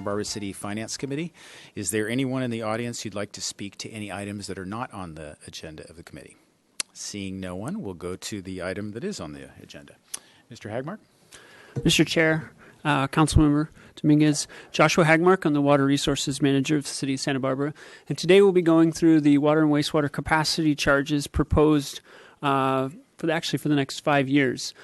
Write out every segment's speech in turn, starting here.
Barbara City Finance Committee. Is there anyone in the audience who'd like to speak to any items that are not on the agenda of the committee? Seeing no one, we'll go to the item that is on the agenda. Mr. Hagmark? Mr. Chair, Councilmember Dominguez, Joshua Hagmark. I'm the Water Resources Manager of the City of Santa Barbara. And today we'll be going through the water and wastewater capacity charges proposed for the next 5 years.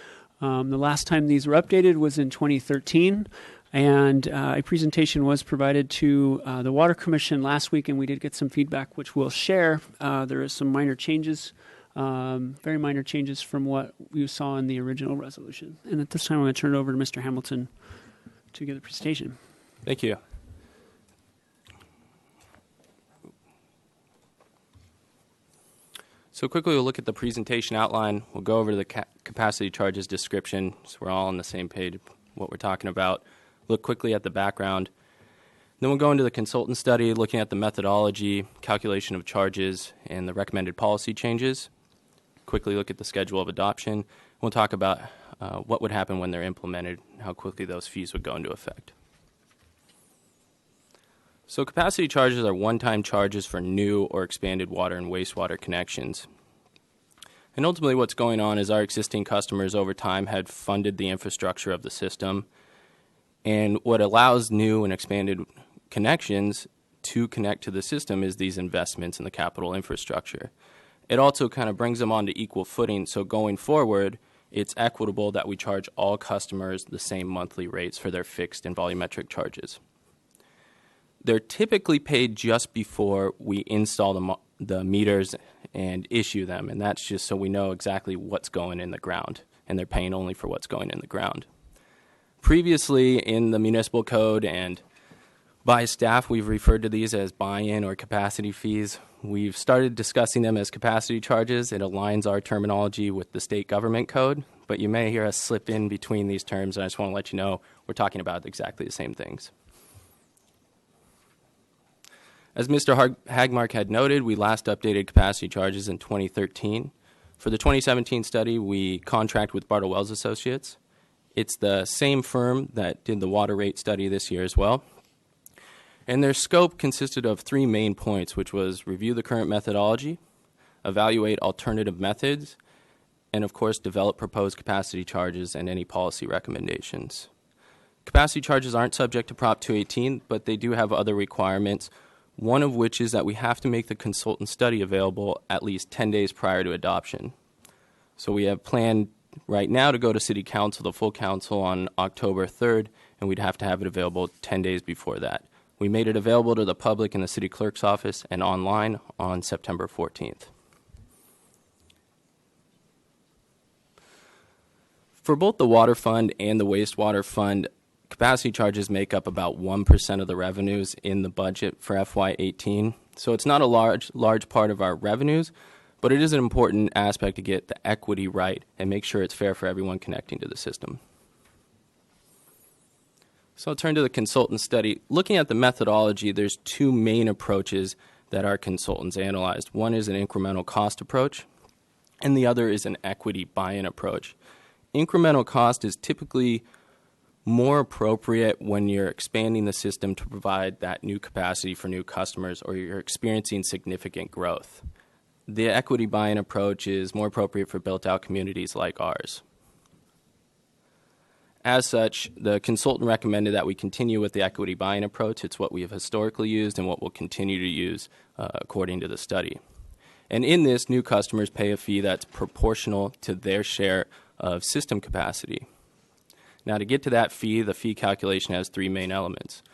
The last time these were updated was in 2013. And a presentation was provided to the Water Commission last week, and we did get some feedback, which we'll share. There is some minor changes, very minor changes from what you saw in the original resolution. And at this time, I'm going to turn it over to Mr. Hamilton to give the presentation. Thank you. So quickly, we'll look at the presentation outline. We'll go over the capacity charges description, so we're all on the same page what we're talking about. Look quickly at the background. Then we'll go into the consultant study, looking at the methodology, calculation of charges, and the recommended policy changes. Quickly look at the schedule of adoption. We'll talk about what would happen when they're implemented, how quickly those fees would go into effect. So capacity charges are one-time charges for new or expanded water and wastewater connections. And ultimately what's going on is our existing customers over time had funded the infrastructure of the system. And what allows new and expanded connections to connect to the system is these investments in the capital infrastructure. It also kind of brings them onto equal footing, so going forward, it's equitable that we charge all customers the same monthly rates for their fixed and volumetric charges. They're typically paid just before we install the meters and issue them, and that's just so we know exactly what's going in the ground, and they're paying only for what's going in the ground. Previously, in the municipal code and by staff, we've referred to these as buy-in or capacity fees. We've started discussing them as capacity charges. It aligns our terminology with the state government code, but you may hear us slip in between these terms, and I just want to let you know we're talking about exactly the same things. As Mr. Hagmark had noted, we last updated capacity charges in 2013. For the 2017 study, we contract with Bartle Wells Associates. It's the same firm that did the water rate study this year as well. And their scope consisted of 3 main points, which was review the current methodology, evaluate alternative methods, and of course develop proposed capacity charges and any policy recommendations. Capacity charges aren't subject to Prop 218, but they do have other requirements, one of which is that we have to make the consultant study available at least 10 days prior to adoption. So we have planned right now to go to City Council, the full council, on October 3rd, and we'd have to have it available 10 days before that. We made it available to the public in the city clerk's office and online on September 14th. For both the water fund and the wastewater fund, capacity charges make up about 1% of the revenues in the budget for FY18. So it's not a large part of our revenues, but it is an important aspect to get the equity right and make sure it's fair for everyone connecting to the system. So I'll turn to the consultant study. Looking at the methodology, there's 2 main approaches that our consultants analyzed. One is an incremental cost approach, and the other is an equity buy-in approach. Incremental cost is typically more appropriate when you're expanding the system to provide that new capacity for new customers or you're experiencing significant growth. The equity buy-in approach is more appropriate for built-out communities like ours. As such, the consultant recommended that we continue with the equity buy-in approach. It's what we have historically used and what we'll continue to use according to the study. And in this, new customers pay a fee that's proportional to their share of system capacity. Now, to get to that fee, the fee calculation has 3 main elements.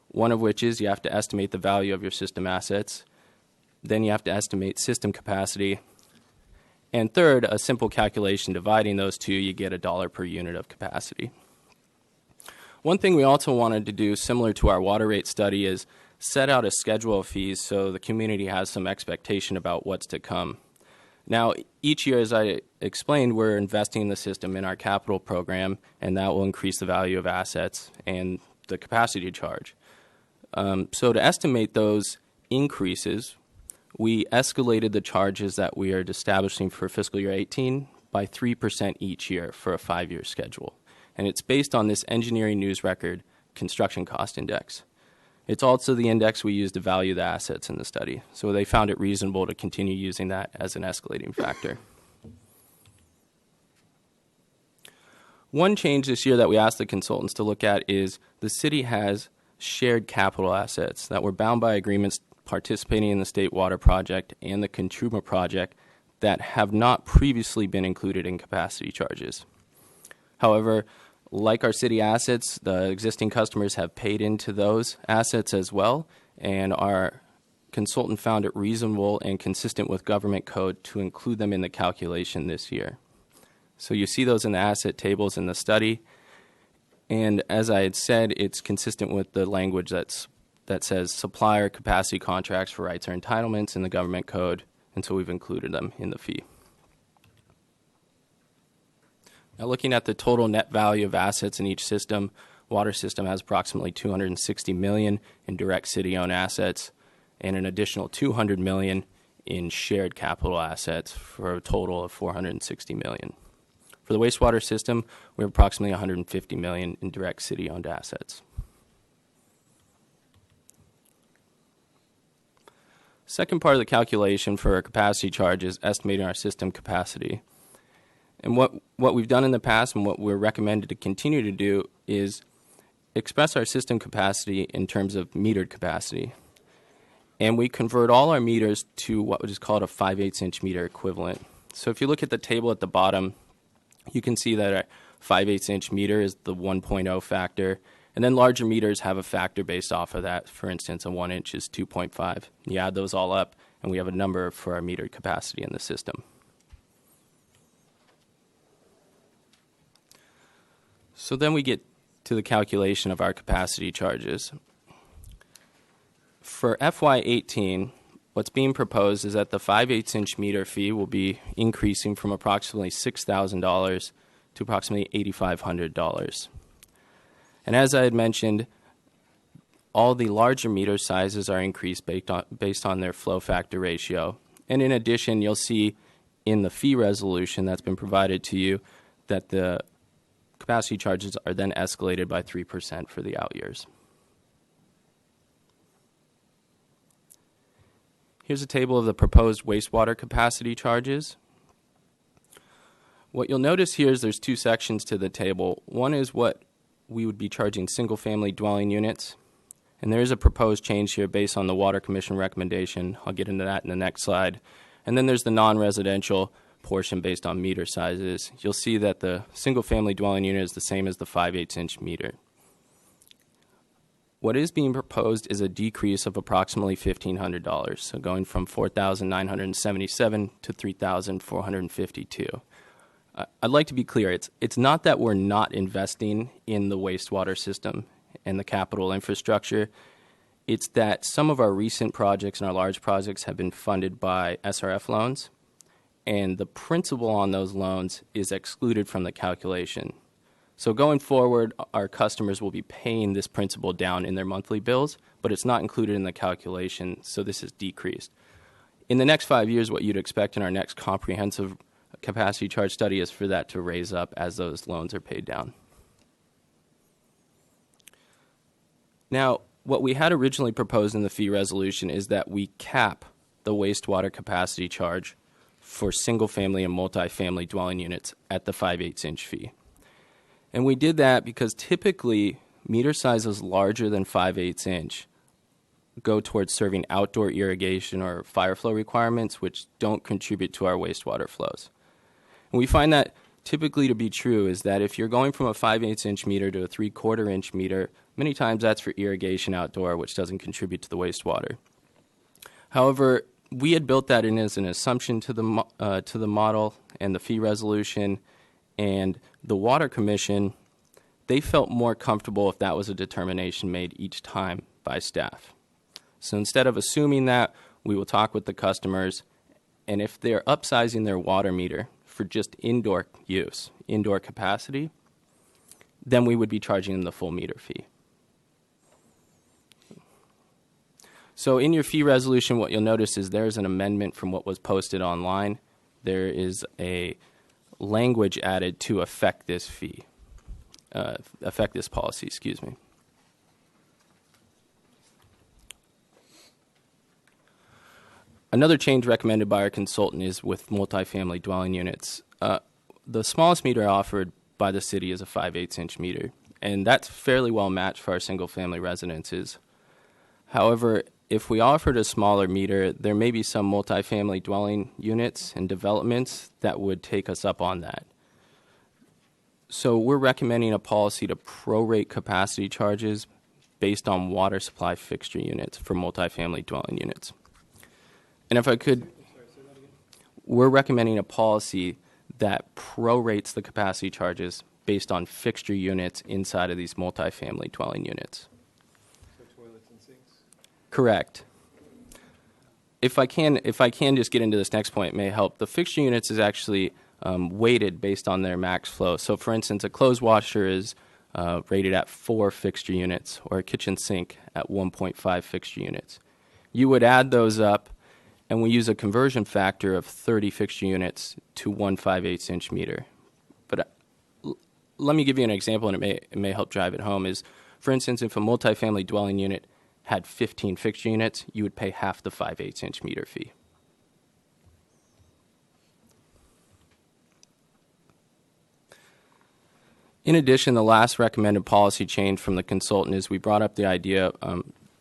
One of which is you have to estimate the value of your system assets. Then you have to estimate system capacity. And third, a simple calculation dividing those 2, you get $1 per unit of capacity. One thing we also wanted to do, similar to our water rate study, is set out a schedule of fees so the community has some expectation about what's to come. Now, each year, as I explained, we're investing in the system in our capital program, and that will increase the value of assets and the capacity charge. So to estimate those increases, we escalated the charges that we are establishing for fiscal year 18 by 3% each year for a 5-year schedule. And it's based on this Engineering News Record construction cost index. It's also the index we use to value the assets in the study. So they found it reasonable to continue using that as an escalating factor. One change this year that we asked the consultants to look at is the city has shared capital assets that were bound by agreements participating in the State Water Project and the Contruma Project that have not previously been included in capacity charges. However, like our city assets, the existing customers have paid into those assets as well, and our consultant found it reasonable and consistent with government code to include them in the calculation this year. So you see those in the asset tables in the study, and as I had said, it's consistent with the language that says supplier capacity contracts for rights or entitlements in the government code, and so we've included them in the fee. Now, looking at the total net value of assets in each system, water system has approximately $260 million in direct city-owned assets and an additional $200 million in shared capital assets for a total of $460 million. For the wastewater system, we have approximately $150 million in direct city-owned assets. Second part of the calculation for our capacity charge is estimating our system capacity. And what we've done in the past and what we're recommended to continue to do is express our system capacity in terms of metered capacity. And we convert all our meters to what is called a 5/8 meter equivalent. So if you look at the table at the bottom, you can see that a 5/8 meter is the 1.0 factor. And then larger meters have a factor based off of that. For instance, a 1 inch is 2.5. You add those all up, and we have a number for our metered capacity in the system. So then we get to the calculation of our capacity charges. For FY18, what's being proposed is that the 5/8 meter fee will be increasing from approximately $6,000 to approximately $8,500. And as I had mentioned, all the larger meter sizes are increased based on their flow factor ratio. And in addition, you'll see in the fee resolution that's been provided to you that the capacity charges are then escalated by 3% for the out years. Here's a table of the proposed wastewater capacity charges. What you'll notice here is there's two sections to the table. One is what we would be charging single-family dwelling units, and there is a proposed change here based on the Water Commission recommendation. I'll get into that in the next slide. And then there's the non-residential portion based on meter sizes. You'll see that the single-family dwelling unit is the same as the 5/8 meter. What is being proposed is a decrease of approximately $1,500, so going from $4,977 to $3,452. I'd like to be clear, it's not that we're not investing in the wastewater system and the capital infrastructure. It's that some of our recent projects and our large projects have been funded by SRF loans, and the principal on those loans is excluded from the calculation. So going forward, our customers will be paying this principal down in their monthly bills, but it's not included in the calculation, so this is decreased. In the next 5 years, what you'd expect in our next comprehensive capacity charge study is for that to raise up as those loans are paid down. Now, what we had originally proposed in the fee resolution is that we cap the wastewater capacity charge for single-family and multi-family dwelling units at the 5/8 fee. And we did that because typically meter sizes larger than 5/8 go towards serving outdoor irrigation or fire flow requirements, which don't contribute to our wastewater flows. And we find that typically to be true is that if you're going from a 5/8 meter to a 3/4 inch meter, many times that's for irrigation outdoor, which doesn't contribute to the wastewater. However, we had built that in as an assumption to the model and the fee resolution, and the Water Commission, they felt more comfortable if that was a determination made each time by staff. So instead of assuming that, we will talk with the customers, and if they're upsizing their water meter for just indoor use, indoor capacity, then we would be charging them the full meter fee. So in your fee resolution, what you'll notice is there's an amendment from what was posted online. There is a language added to affect this fee, affect this policy, excuse me. Another change recommended by our consultant is with multifamily dwelling units. The smallest meter offered by the city is a 5/8-inch meter, and that's fairly well matched for our single-family residences. However, if we offered a smaller meter, there may be some multifamily dwelling units and developments that would take us up on that. So we're recommending a policy to prorate capacity charges based on water supply fixture units for multifamily dwelling units. And if I could, we're recommending a policy that prorates the capacity charges based on fixture units inside of these multifamily dwelling units. So toilets and sinks? Correct. If I can just get into this next point, it may help. The fixture units is actually weighted based on their max flow. So, for instance, a clothes washer is rated at 4 fixture units, or a kitchen sink at 1.5 fixture units. You would add those up, and we use a conversion factor of 30 fixture units to 1 5/8-inch meter. But let me give you an example, and it may help drive it home. Is, for instance, if a multifamily dwelling unit had 15 fixture units, you would pay half the 5/8-inch meter fee. In addition, the last recommended policy change from the consultant is we brought up the idea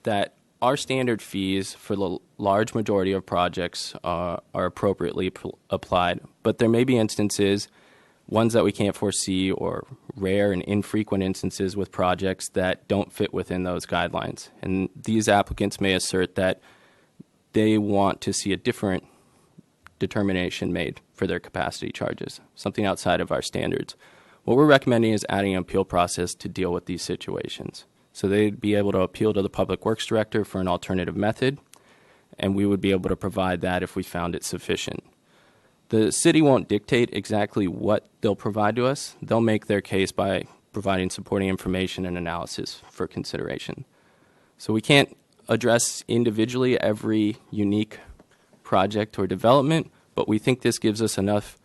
that our standard fees for the large majority of projects are appropriately applied, but there may be instances, ones that we can't foresee, or rare and infrequent instances with projects that don't fit within those guidelines. And these applicants may assert that they want to see a different determination made for their capacity charges, something outside of our standards. What we're recommending is adding an appeal process to deal with these situations. So they'd be able to appeal to the Public Works Director for an alternative method, and we would be able to provide that if we found it sufficient. The city won't dictate exactly what they'll provide to us. They'll make their case by providing supporting information and analysis for consideration. So we can't address individually every unique project or development, but we think this gives us enough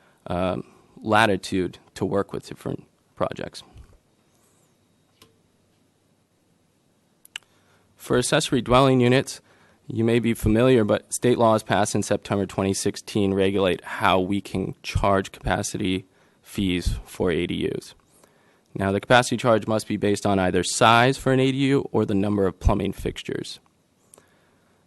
latitude to work with different projects. For accessory dwelling units, you may be familiar, but state laws passed in September 2016 regulate how we can charge capacity fees for ADUs. Now, the capacity charge must be based on either size for an ADU or the number of plumbing fixtures.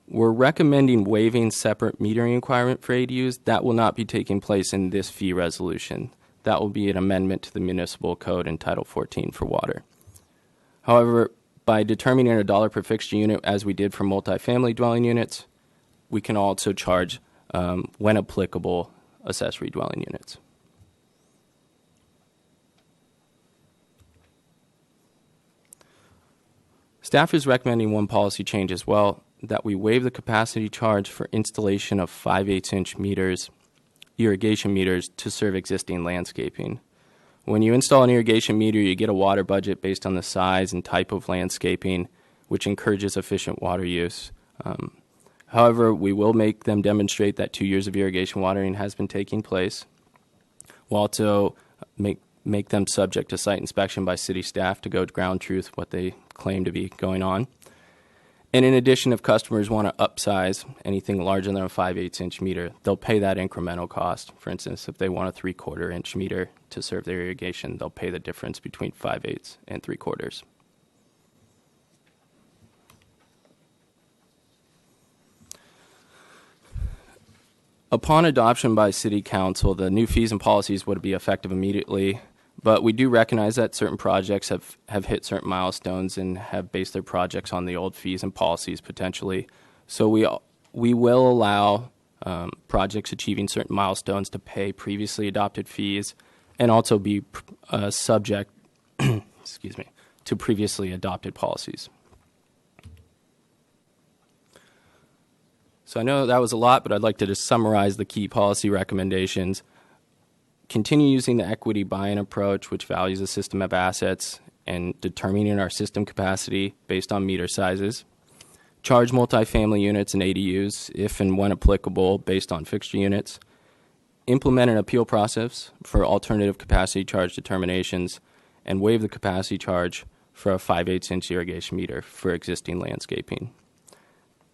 We're recommending waiving separate metering requirement for ADUs. That will not be taking place in this fee resolution. That will be an amendment to the municipal code in Title 14 for water. However, by determining $1 per fixture unit, as we did for multifamily dwelling units, we can also charge, when applicable, accessory dwelling units. Staff is recommending one policy change as well, that we waive the capacity charge for installation of 5/8-inch meters, irrigation meters, to serve existing landscaping. When you install an irrigation meter, you get a water budget based on the size and type of landscaping, which encourages efficient water use. However, we will make them demonstrate that 2 years of irrigation watering has been taking place. We'll also make them subject to site inspection by city staff to go to ground truth what they claim to be going on. And in addition, if customers want to upsize anything larger than a 5/8-inch meter, they'll pay that incremental cost. For instance, if they want a 3/4-inch meter to serve their irrigation, they'll pay the difference between 5/8 and 3/4. Upon adoption by City Council, the new fees and policies would be effective immediately, but we do recognize that certain projects have hit certain milestones and have based their projects on the old fees and policies potentially. So we will allow projects achieving certain milestones to pay previously adopted fees and also be subject to previously adopted policies. So I know that was a lot, but I'd like to just summarize the key policy recommendations. Continue using the equity buy-in approach, which values a system of assets and determining our system capacity based on meter sizes. Charge multifamily units and ADUs, if and when applicable, based on fixture units. Implement an appeal process for alternative capacity charge determinations, and waive the capacity charge for a 5/8-inch irrigation meter for existing landscaping.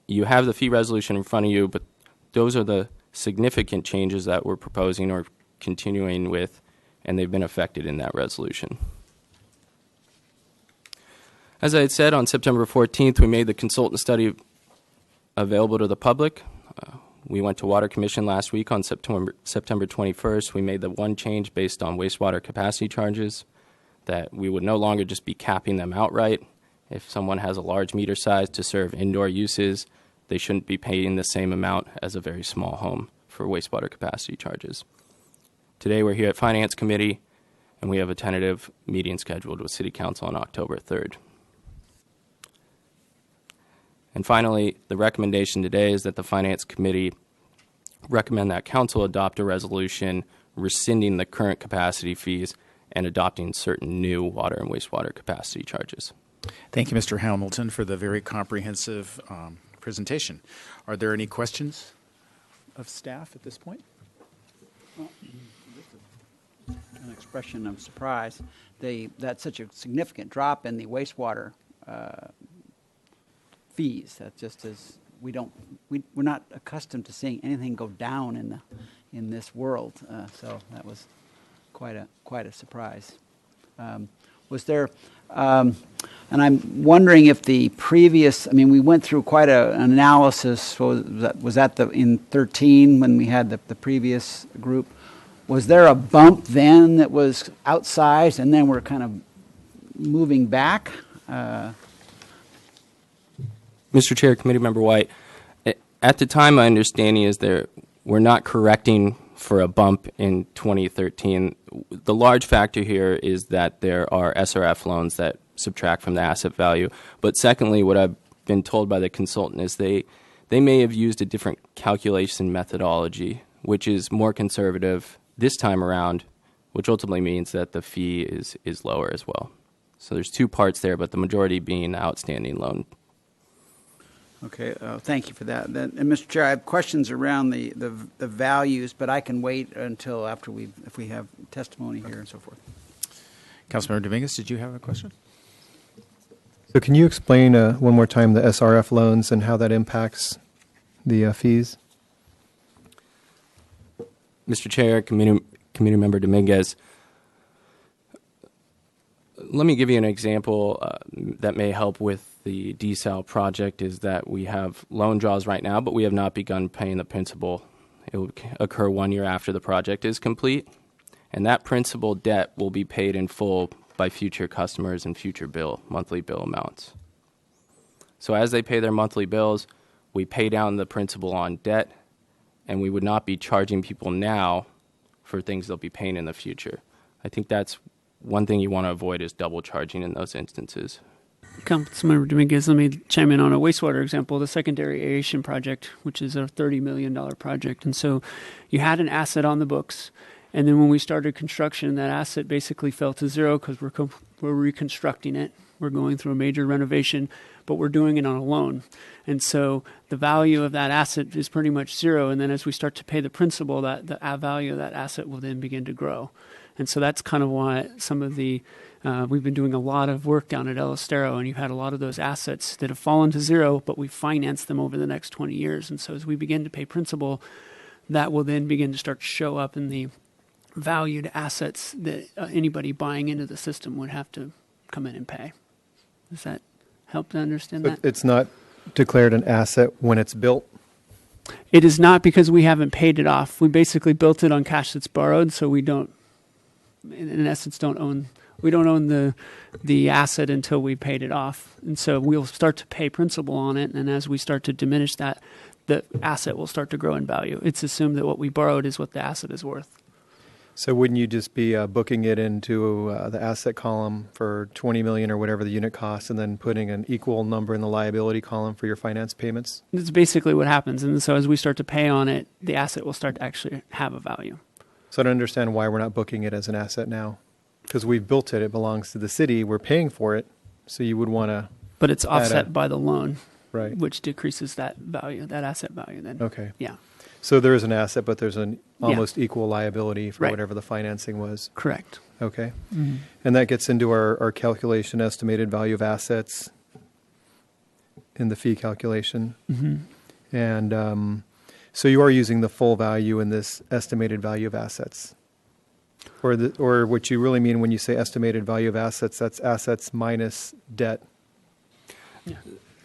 You have the fee resolution in front of you, but those are the significant changes that we're proposing or continuing with, and they've been affected in that resolution. As I had said, on September 14th, we made the consultant study available to the public. We went to Water Commission last week on September 21st. We made the one change based on wastewater capacity charges, that we would no longer just be capping them outright. If someone has a large meter size to serve indoor uses, they shouldn't be paying the same amount as a very small home for wastewater capacity charges. Today we're here at Finance Committee, and we have a tentative meeting scheduled with City Council on October 3rd. And finally, the recommendation today is that the Finance Committee recommend that Council adopt a resolution rescinding the current capacity fees and adopting certain new water and wastewater capacity charges. Thank you, Mr. Hamilton, for the very comprehensive presentation. Are there any questions of staff at this point? An expression of surprise. That's such a significant drop in the wastewater fees. That just is, we're not accustomed to seeing anything go down in this world. So that was quite a surprise. Was there, and I'm wondering if the previous, I mean, we went through quite an analysis. Was that in 13 when we had the previous group? Was there a bump then that was outsized, and then we're kind of moving back? Mr. Chair, Committee Member White, at the time, my understanding is we're not correcting for a bump in 2013. The large factor here is that there are SRF loans that subtract from the asset value. But secondly, what I've been told by the consultant is they may have used a different calculation methodology, which is more conservative this time around, which ultimately means that the fee is lower as well. So there's two parts there, but the majority being the outstanding loan. Okay, thank you for that. And Mr. Chair, I have questions around the values, but I can wait until after if we have testimony here and so forth. Councilmember Dominguez, did you have a question? So can you explain one more time the SRF loans and how that impacts the fees? Mr. Chair, Committee Member Dominguez, let me give you an example that may help with the desal project. Is that we have loan draws right now, but we have not begun paying the principal. It will occur 1 year after the project is complete, and that principal debt will be paid in full by future customers and future monthly bill amounts. So as they pay their monthly bills, we pay down the principal on debt, and we would not be charging people now for things they'll be paying in the future. I think that's one thing you want to avoid, is double charging in those instances. Councilmember Dominguez, let me chime in on a wastewater example, the secondary aeration project, which is a $30 million project. And so you had an asset on the books, and then when we started construction, that asset basically fell to zero because we're reconstructing it. We're going through a major renovation, but we're doing it on a loan. And so the value of that asset is pretty much zero. And then as we start to pay the principal, the value of that asset will then begin to grow. And so that's kind of why some of the we've been doing a lot of work down at El Estero, and you've had a lot of those assets that have fallen to zero, but we financed them over the next 20 years. And so as we begin to pay principal, that will then begin to start to show up in the valued assets that anybody buying into the system would have to come in and pay. Does that help to understand that? It's not declared an asset when it's built? It is not, because we haven't paid it off. We basically built it on cash that's borrowed, so we don't, in essence, we don't own the asset until we paid it off. And so we'll start to pay principal on it, and as we start to diminish that, the asset will start to grow in value. It's assumed that what we borrowed is what the asset is worth. So wouldn't you just be booking it into the asset column for $20 million or whatever the unit costs, and then putting an equal number in the liability column for your finance payments? That's basically what happens. And so as we start to pay on it, the asset will start to actually have a value. So I don't understand why we're not booking it as an asset now. Because we've built it, it belongs to the city, we're paying for it, so you would want to... But it's offset by the loan, right, which decreases that value, that asset value then. Okay. Yeah. So there is an asset, but there's an almost equal liability for Right. whatever the financing was. Correct. Okay. Mm-hmm. And that gets into our calculation, estimated value of assets in the fee calculation. Mm-hmm. And So you are using the full value in this estimated value of assets. Or what you really mean when you say estimated value of assets, that's assets minus debt.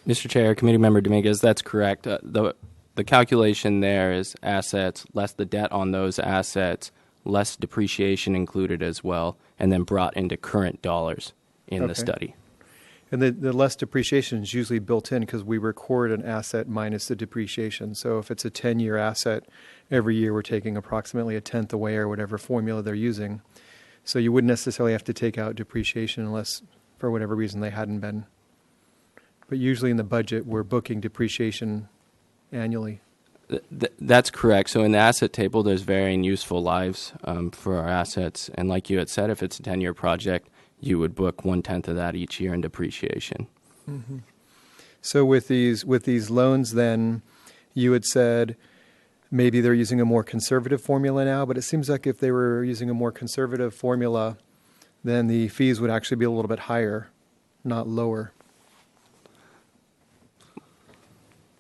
Mr. Chair, Committee Member Dominguez, that's correct. The calculation there is assets less the debt on those assets, less depreciation included as well, and then brought into current dollars in the Okay. study. And the less depreciation is usually built in because we record an asset minus the depreciation. So if it's a 10-year asset, every year we're taking approximately a tenth away or whatever formula they're using. So you wouldn't necessarily have to take out depreciation unless, for whatever reason, they hadn't been. But usually in the budget, we're booking depreciation annually. That's correct. So in the asset table, there's varying useful lives for our assets. And like you had said, if it's a 10-year project, you would book 1/10 of that each year in depreciation. So with these loans, then you had said maybe they're using a more conservative formula now, but it seems like if they were using a more conservative formula, then the fees would actually be a little bit higher, not lower.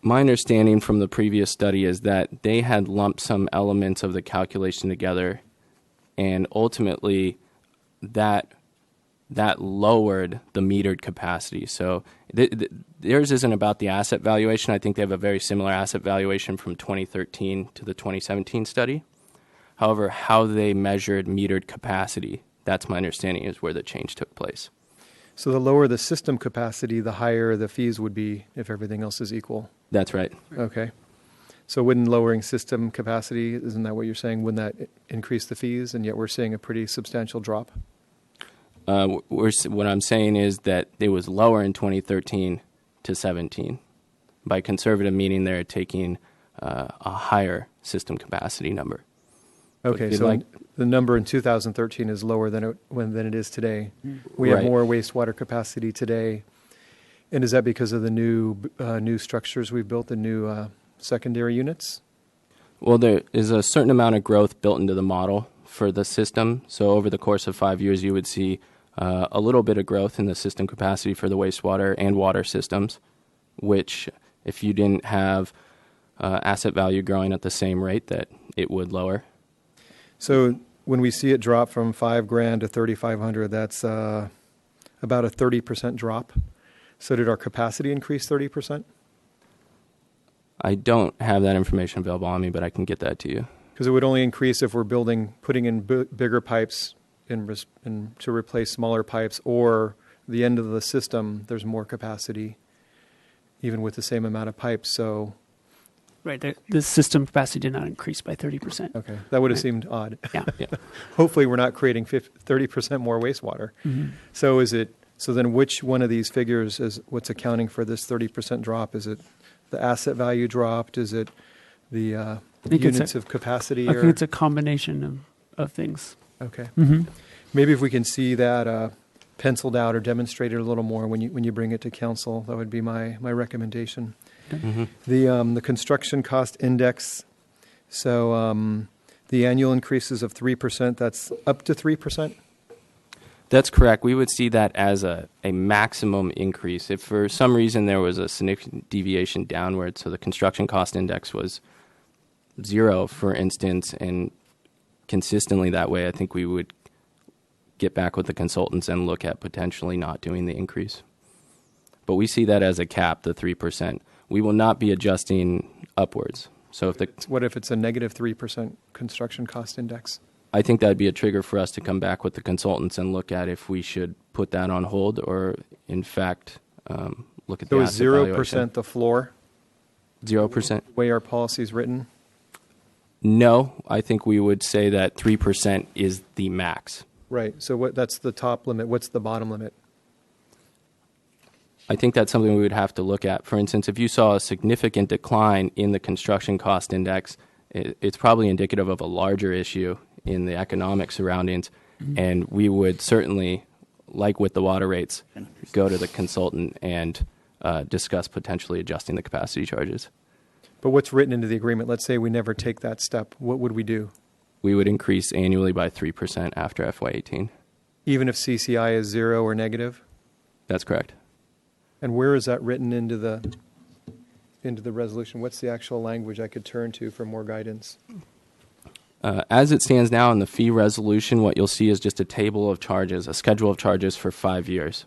My understanding from the previous study is that they had lumped some elements of the calculation together, and ultimately that lowered the metered capacity. So theirs isn't about the asset valuation. I think they have a very similar asset valuation from 2013 to the 2017 study. However, how they measured metered capacity, that's my understanding, is where the change took place. So the lower the system capacity, the higher the fees would be if everything else is equal. That's right. Okay. So wouldn't lowering system capacity, isn't that what you're saying, wouldn't that increase the fees? And yet we're seeing a pretty substantial drop. What I'm saying is that it was lower in 2013 to 17. By conservative, meaning they're taking a higher system capacity number. Okay, But so the number in 2013 is lower than it is today. We have Right. more wastewater capacity today. And is that because of the new structures we've built, the new secondary units? Well, there is a certain amount of growth built into the model for the system. So over the course of 5 years, you would see a little bit of growth in the system capacity for the wastewater and water systems, which if you didn't have asset value growing at the same rate, that it would lower. So when we see it drop from $5,000 to $3,500, that's about a 30% drop. So did our capacity increase 30%? I don't have that information available on me, but I can get that to you. Because it would only increase if we're putting in bigger pipes to replace smaller pipes, or the end of the system, there's more capacity, even with the same amount of pipes. So, Right. The system capacity did not increase by 30%. okay, that would have Right. seemed odd. Yeah. Yeah. Hopefully, we're not creating 30% more wastewater. So So then, which one of these figures is what's accounting for this 30% drop? Is it the asset value dropped? Is it the think it's units of capacity? I think it's a combination of things. Okay. Mm-hmm. Maybe if we can see that penciled out or demonstrated a little more when you bring it to council, that would be my recommendation. The construction cost index. So the annual increases of 3%. That's up to 3%. That's correct. We would see that as a maximum increase. If for some reason there was a significant deviation downward, so the construction cost index was 0, for instance, and consistently that way, I think we would get back with the consultants and look at potentially not doing the increase. But we see that as a cap, the 3%. We will not be adjusting upwards. So What if it's a negative 3% construction cost index? I think that would be a trigger for us to come back with the consultants and look at if we should put that on hold or, in fact, look at the So is asset valuation. 0% the floor, 0%? the way our policy is written? No, I think we would say that 3% is the max. Right. So that's the top limit. What's the bottom limit? I think that's something we would have to look at. For instance, if you saw a significant decline in the construction cost index, it's probably indicative of a larger issue in the economic surroundings, and we would certainly, like with the water rates, go to the consultant and discuss potentially adjusting the capacity charges. But what's written into the agreement? Let's say we never take that step. What would we do? We would increase annually by 3% after FY18. Even if CCI is 0 or negative? That's correct. And where is that written into the into the resolution? What's the actual language I could turn to for more guidance? As it stands now in the fee resolution, what you'll see is just a table of charges, a schedule of charges for 5 years.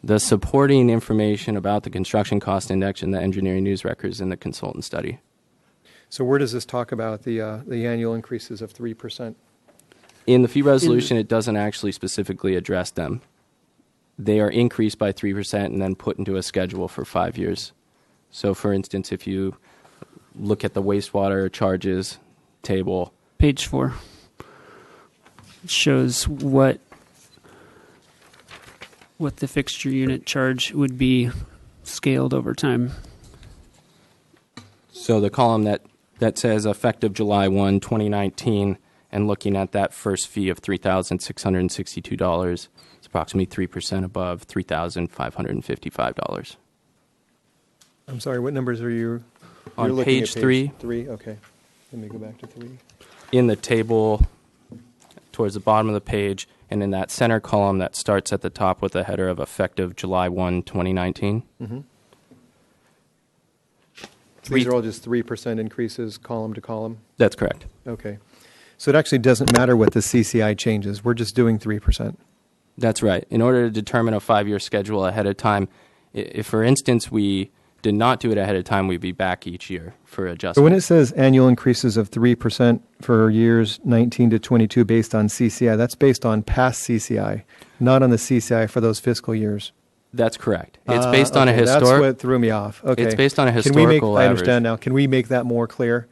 The supporting information about the construction cost index and the engineering news records in the consultant study. So where does this talk about the annual increases of 3%? In the fee resolution, it doesn't actually specifically address them. They are increased by 3% and then put into a schedule for 5 years. So, for instance, if you look at the wastewater charges table, Page 4 shows what the fixture unit charge would be scaled over time. so the column that says effective July 1, 2019, and looking at that first fee of $3,662, it's approximately 3% above $3,555. I'm sorry, what numbers are you? On you're looking page at 3. 3, okay. Let me go back to 3. In the table towards the bottom of the page, and in that center column that starts at the top with the header of effective July 1, 2019. Mm-hmm. These are all just 3% increases column to column? That's correct. Okay. So it actually doesn't matter what the CCI changes. We're just doing 3%. That's right. In order to determine a 5-year schedule ahead of time, if, for instance, we did not do it ahead of time, we'd be back each year for adjustment. So when it says annual increases of 3% for years 19 to 22 based on CCI, that's based on past CCI, not on the CCI for those fiscal years. That's correct. It's based on a Okay, historic. That's what threw me off. Okay. It's based on a Can we make, historical I average. understand now. Can we make that more clear?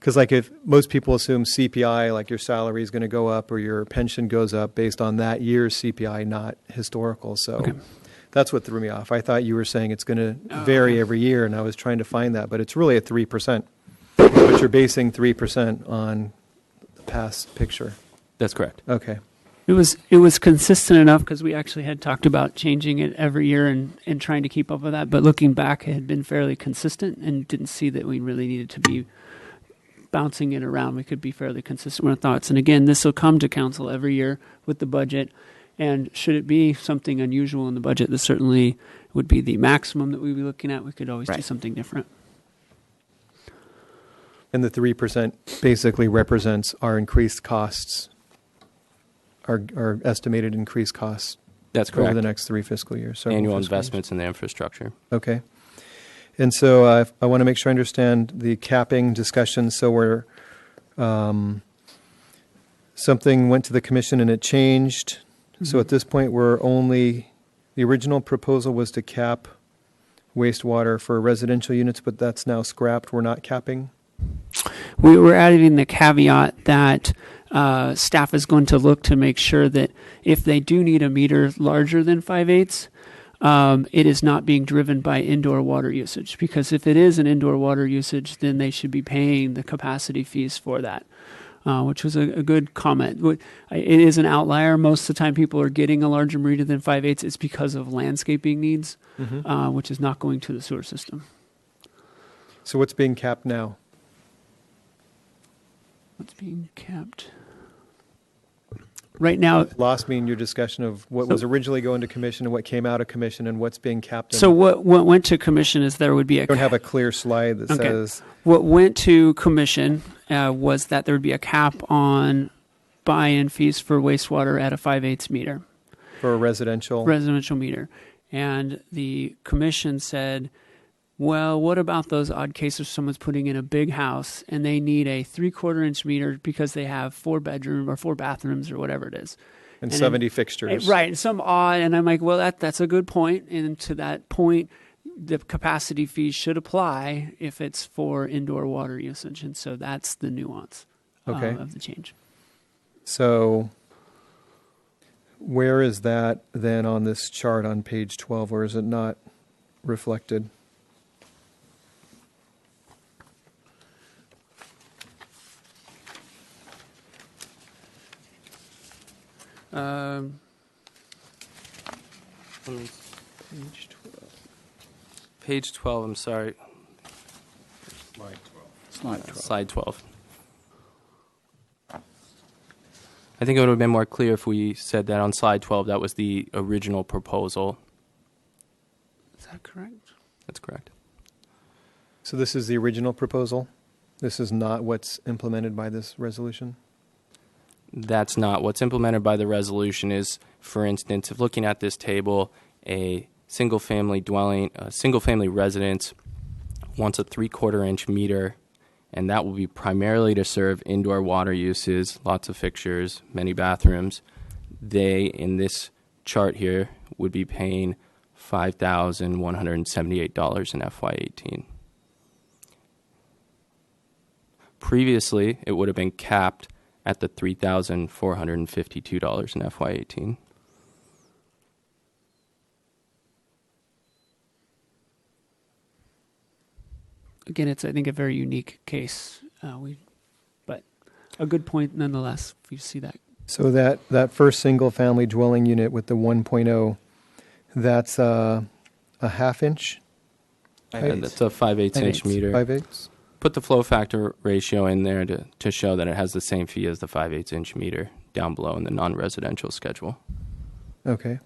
Because like if most people assume CPI, like your salary is going to go up or your pension goes up based on that year's CPI, not historical. So Okay. that's what threw me off. I thought you were saying it's going to vary every year, and I was trying to find that, but it's really at 3%. But you're basing 3% on the past picture. That's correct. Okay. It was consistent enough because we actually had talked about changing it every year and trying to keep up with that. But looking back, it had been fairly consistent and didn't see that we really needed to be bouncing it around. We could be fairly consistent with our thoughts. And again, this will come to council every year with the budget. And should it be something unusual in the budget, this certainly would be the maximum that we'd be looking at. We could always do Right. something different. And the 3% basically represents our increased costs, our estimated increased costs That's over correct. the next 3 fiscal years. several Annual fiscal years. investments in the infrastructure. Okay. And so I want to make sure I understand the capping discussion. So we're, something went to the commission and it changed. So at this point, the original proposal was to cap wastewater for residential units, but that's now scrapped. We're not capping? We were adding the caveat that staff is going to look to make sure that if they do need a meter larger than 5/8, it is not being driven by indoor water usage. Because if it is an indoor water usage, then they should be paying the capacity fees for that, which was a good comment. It is an outlier. Most of the time people are getting a larger meter than 5/8. It's because of landscaping needs, which is not going to the sewer system. So what's being capped now? What's being capped? Right now, Lost me in your discussion of what was originally going to commission and what came out of commission and what's being capped. so what went to commission is there would be I don't have a clear slide that Okay. says, What went to commission was that there would be a cap on buy-in fees for wastewater at a 5/8 meter, for a residential. residential meter. And the commission said, well, what about those odd cases someone's putting in a big house and they need a 3/4 inch meter because they have 4 bedrooms or 4 bathrooms or whatever it is. And And 70 fixtures. Right, and some odd, and I'm like, well, that's a good point. And to that point, the capacity fees should apply if it's for indoor water usage. And so that's the nuance Okay. of the change. So where is that then on this chart on page 12, or is it not reflected? Page 12, I'm sorry. Slide 12. Slide 12. I think it would have been more clear if we said that on slide 12 that was the original proposal. Is that correct? That's correct. So this is the original proposal? This is not what's implemented by this resolution? That's not what's implemented by the resolution. Is, for instance, if looking at this table, a single-family residence wants a 3/4 inch meter, and that will be primarily to serve indoor water uses, lots of fixtures, many bathrooms. They, in this chart here, would be paying $5,178 in FY18. Previously, it would have been capped at the $3,452 in FY18. Again, it's, I think, a very unique case. But a good point nonetheless, if you see that. So that first single-family dwelling unit with the 1.0, that's a half-inch? And that's a 5/8 inch meter. 5/8? Put the flow factor ratio in there to show that it has the same fee as the 5/8 inch meter down below in the non-residential schedule. Okay.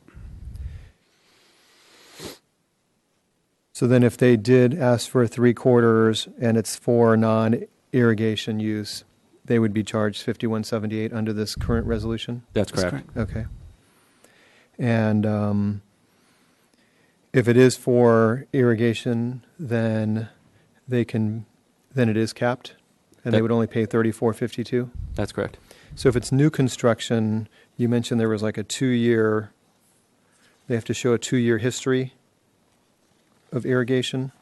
So then if they did ask for 3/4 and it's for non-irrigation use, they would be charged $51.78 under this current resolution? That's That's correct. Okay. And if it is for irrigation, then it is capped, and they That- would only pay $34.52. That's correct. So if it's new construction, you mentioned there was like a 2-year. They have to show a 2-year history of irrigation.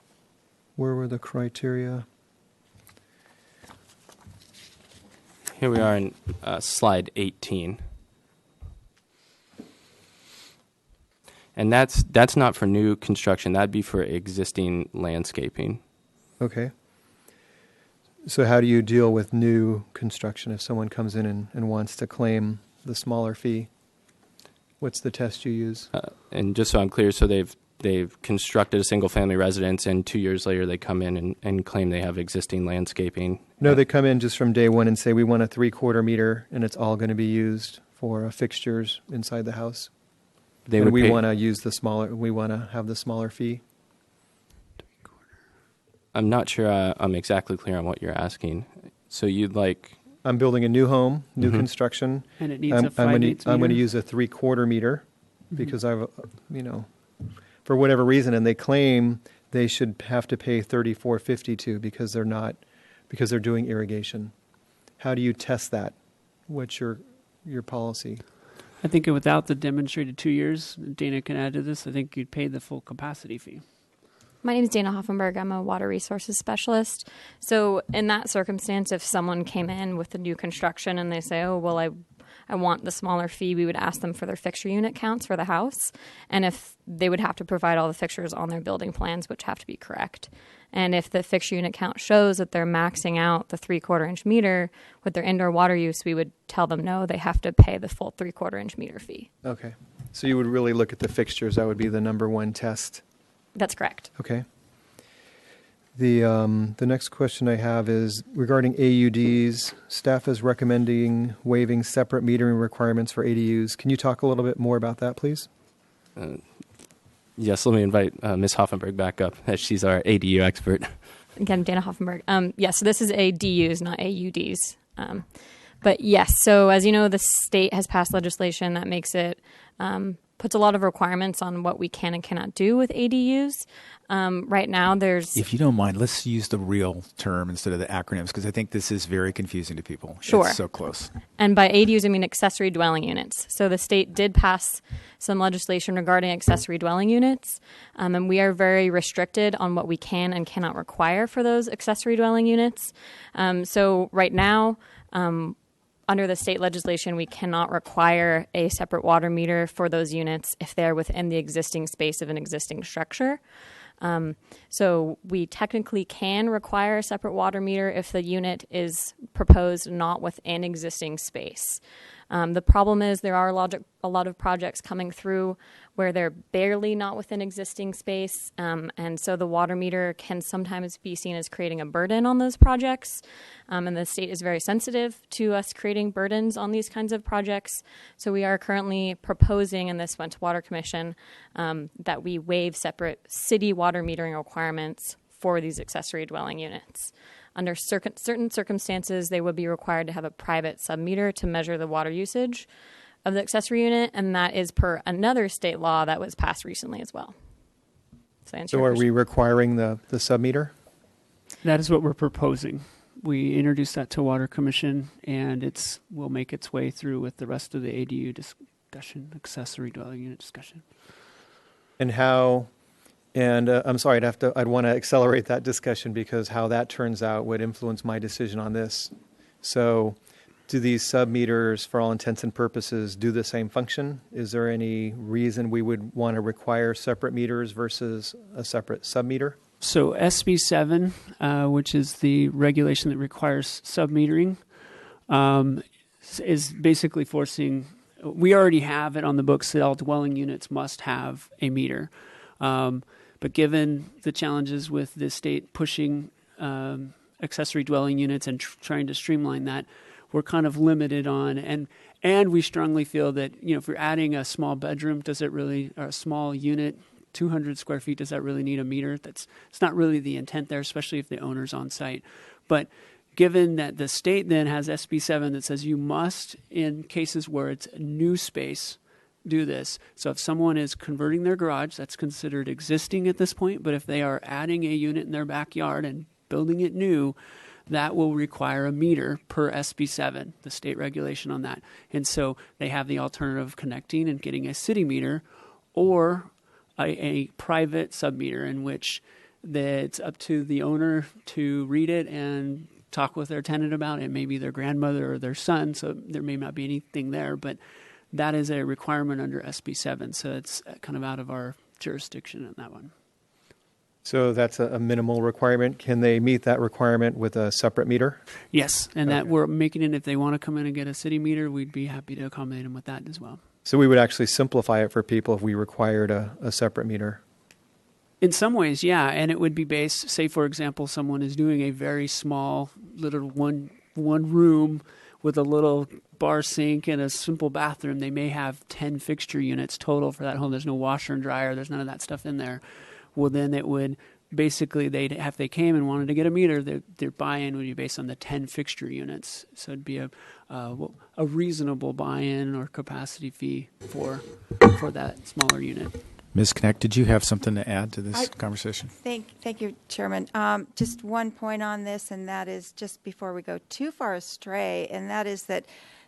Where were the criteria? Here we are in slide 18. And that's not for new construction. That'd be for existing landscaping. Okay. So how do you deal with new construction if someone comes in and wants to claim the smaller fee? What's the test you use? And just so I'm clear, so they've constructed a single-family residence, and 2 years later they come in and claim they have existing landscaping. No, they come in just from day one and say, we want a 3/4 meter, and it's all going to be used for fixtures inside the house. They And would we pay- want to use the smaller. We want to have the smaller fee. I'm not sure I'm exactly clear on what you're asking. So you'd like... I'm building a new home, new Mhm. construction. And it needs I'm a 5/8 going to meter. use a 3/4 meter Mhm. because I've, for whatever reason, and they claim they should have to pay $34.52 because they're doing irrigation. How do you test that? What's your policy? I think without the demonstrated 2 years, Dana can add to this, I think you'd pay the full capacity fee. My name is Dana Hoffenberg. I'm a water resources specialist. So in that circumstance, if someone came in with a new construction and they say, oh, well, I want the smaller fee, we would ask them for their fixture unit counts for the house. And if they would have to provide all the fixtures on their building plans, which have to be correct. And if the fixture unit count shows that they're maxing out the 3/4 inch meter with their indoor water use, we would tell them no, they have to pay the full 3/4 inch meter fee. Okay. So you would really look at the fixtures. That would be the number one test. That's correct. Okay. The next question I have is regarding AUDs. Staff is recommending waiving separate metering requirements for ADUs. Can you talk a little bit more about that, please? Yes, let me invite Ms. Hoffenberg back up, as she's our ADU expert. Again, Dana Hoffenberg. Yes, so this is ADUs, not AUDs. But yes, so as you know, the state has passed legislation that makes it, puts a lot of requirements on what we can and cannot do with ADUs. Right now, there's... If you don't mind, let's use the real term instead of the acronyms, because I think this is very confusing to people. Sure. It's so close. And by ADUs, I mean accessory dwelling units. So the state did pass some legislation regarding accessory dwelling units, and we are very restricted on what we can and cannot require for those accessory dwelling units. So right now, under the state legislation, we cannot require a separate water meter for those units if they're within the existing space of an existing structure. So we technically can require a separate water meter if the unit is proposed not within existing space. The problem is there are a lot of projects coming through where they're barely not within existing space, and so the water meter can sometimes be seen as creating a burden on those projects, and the state is very sensitive to us creating burdens on these kinds of projects. So we are currently proposing, and this went to Water Commission, that we waive separate city water metering requirements for these accessory dwelling units. Under certain circumstances, they would be required to have a private submeter to measure the water usage of the accessory unit, and that is per another state law that was passed recently as well. So are we requiring the submeter? That is what we're proposing. We introduced that to Water Commission, and will make its way through with the rest of the ADU discussion, accessory dwelling unit discussion. And how? And I'm sorry, I'd want to accelerate that discussion because how that turns out would influence my decision on this. So, do these submeters, for all intents and purposes, do the same function? Is there any reason we would want to require separate meters versus a separate submeter? So SB 7, which is the regulation that requires submetering, is basically forcing. We already have it on the books that all dwelling units must have a meter. But given the challenges with the state pushing accessory dwelling units and trying to streamline that, we're kind of limited on, and we strongly feel that, if you're adding a small bedroom, or a small unit, 200 square feet, does that really need a meter? It's not really the intent there, especially if the owner's on site. But given that the state then has SB 7 that says you must, in cases where it's new space, do this. So if someone is converting their garage, that's considered existing at this point. But if they are adding a unit in their backyard and building it new, that will require a meter per SB 7, the state regulation on that. And so they have the alternative of connecting and getting a city meter or a private submeter in which it's up to the owner to read it and talk with their tenant about it, maybe their grandmother or their son, so there may not be anything there, but that is a requirement under SB 7, so it's kind of out of our jurisdiction on that one. So that's a minimal requirement. Can they meet that requirement with a separate meter? Yes, and that Okay. we're making it, if they want to come in and get a city meter, we'd be happy to accommodate them with that as well. So we would actually simplify it for people if we required a separate meter. In some ways, yeah, and it would be based, say, for example, someone is doing a very small little one room with a little bar sink and a simple bathroom. They may have 10 fixture units total for that home. There's no washer and dryer. There's none of that stuff in there. Well, then it would basically, if they came and wanted to get a meter, their buy-in would be based on the 10 fixture units. So it'd be a reasonable buy-in or capacity fee for that smaller unit. Ms. Knecht, did you have something to add to this conversation? Thank you, Chairman. Just one point on this, and that is just before we go too far astray, and that is that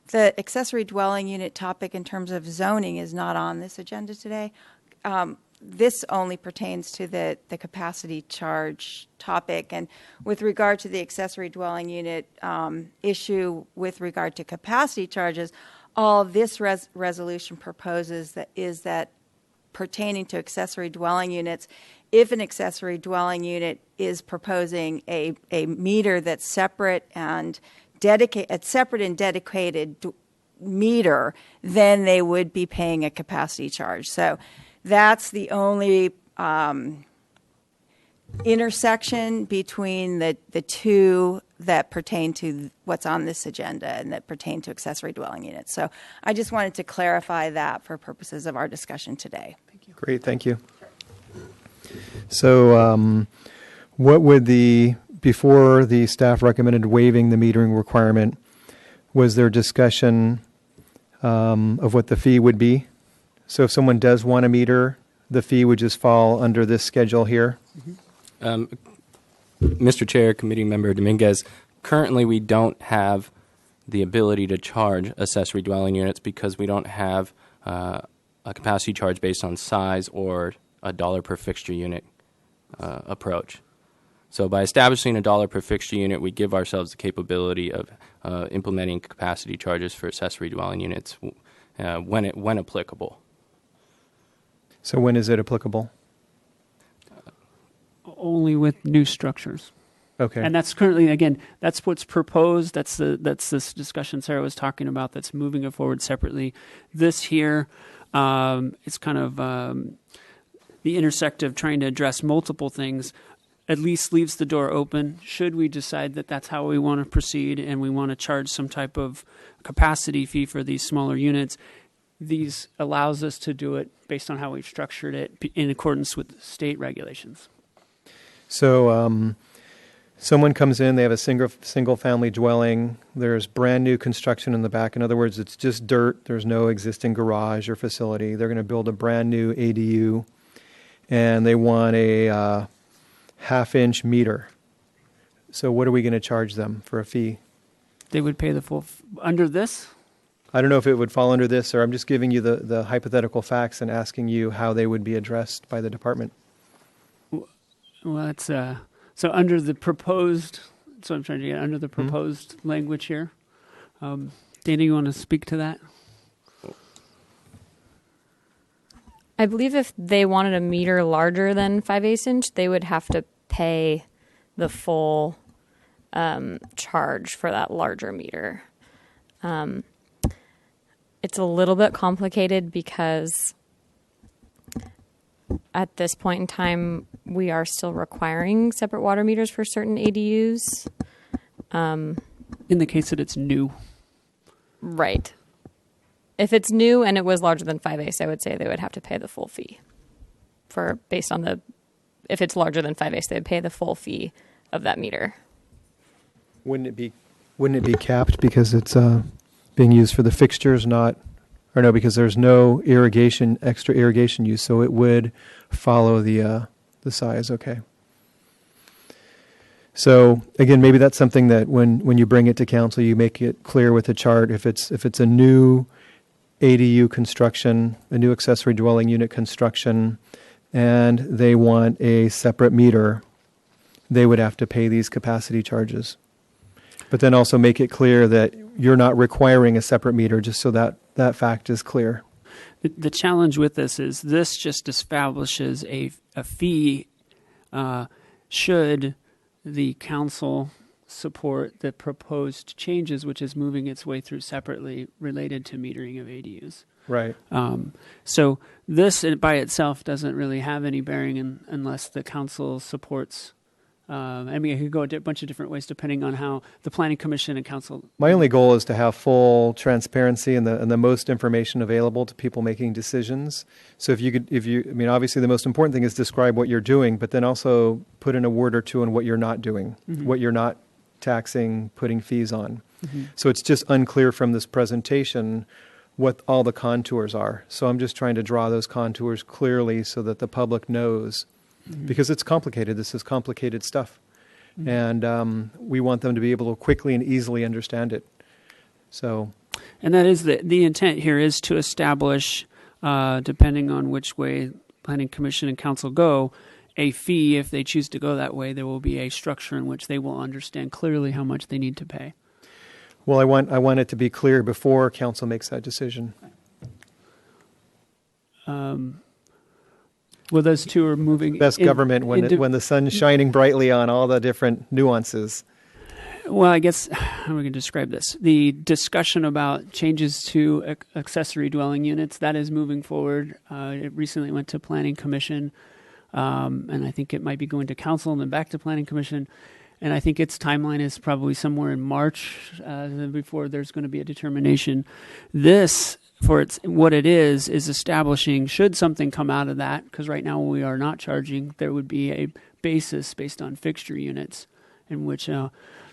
the accessory dwelling unit topic in terms of zoning is not on this agenda today. This only pertains to the capacity charge topic. And with regard to the accessory dwelling unit issue with regard to capacity charges, all this resolution proposes is that pertaining to accessory dwelling units, if an accessory dwelling unit is proposing a meter that's separate and dedicated meter, then they would be paying a capacity charge. So that's the only intersection between the two that pertain to what's on this agenda and that pertain to accessory dwelling units. So I just wanted to clarify that for purposes of our discussion today. Thank you. Great, thank you. So what would before the staff recommended waiving the metering requirement, was there discussion of what the fee would be? So if someone does want a meter, the fee would just fall under this schedule here? Mr. Chair, Committee Member Dominguez, currently we don't have the ability to charge accessory dwelling units because we don't have a capacity charge based on size or a dollar per fixture unit approach. So by establishing a dollar per fixture unit, we give ourselves the capability of implementing capacity charges for accessory dwelling units when applicable. So when is it applicable? Only with new structures. Okay. And that's currently, again, that's what's proposed. That's this discussion Sarah was talking about that's moving it forward separately. This here is kind of the intersect of trying to address multiple things, at least leaves the door open. Should we decide that that's how we want to proceed and we want to charge some type of capacity fee for these smaller units, these allows us to do it based on how we've structured it in accordance with state regulations. So someone comes in, they have a single family dwelling. There's brand new construction in the back. In other words, it's just dirt. There's no existing garage or facility. They're going to build a brand new ADU, and they want a half-inch meter. So what are we going to charge them for a fee? They would pay the full under this. I don't know if it would fall under this, or I'm just giving you the hypothetical facts and asking you how they would be addressed by the department. Well, that's so under the proposed. That's what I'm trying to get under the proposed language here. Dana, you want to speak to that? I believe if they wanted a meter larger than 5/8 inch, they would have to pay the full charge for that larger meter. It's a little bit complicated because at this point in time, we are still requiring separate water meters for certain ADUs. In the case that it's new. Right. If it's new and it was larger than 5/8, I would say they would have to pay the full fee. If it's larger than 5/8, they would pay the full fee of that meter. Wouldn't it be capped because it's being used for the fixtures, because there's no extra irrigation use, so it would follow the size. Okay. So again, maybe that's something that when you bring it to council, you make it clear with the chart. If it's a new ADU construction, a new accessory dwelling unit construction, and they want a separate meter, they would have to pay these capacity charges. But then also make it clear that you're not requiring a separate meter, just so that fact is clear. The challenge with this is this just establishes a fee should the council support the proposed changes, which is moving its way through separately related to metering of ADUs. Right. So this by itself doesn't really have any bearing unless the council supports. I mean, it could go a bunch of different ways depending on how the Planning Commission and council. My only goal is to have full transparency and the most information available to people making decisions. So obviously the most important thing is describe what you're doing, but then also put in a word or two on what you're not doing, what you're not taxing, putting fees on. So it's just unclear from this presentation what all the contours are. So I'm just trying to draw those contours clearly so that the public knows. Because it's complicated. This is complicated stuff. And we want them to be able to quickly and easily understand it. So, and that is the intent here is to establish, depending on which way Planning Commission and Council go, a fee. If they choose to go that way, there will be a structure in which they will understand clearly how much they need to pay. Well, I want it to be clear before Council makes that decision. Well, those two are moving. Best government when the sun's shining brightly on all the different nuances. Well, I guess how are we going to describe this? The discussion about changes to accessory dwelling units, that is moving forward. It recently went to Planning Commission, and I think it might be going to Council and then back to Planning Commission. And I think its timeline is probably somewhere in March before there's going to be a determination. This, for what it is establishing, should something come out of that, because right now we are not charging, there would be a basis based on fixture units in which,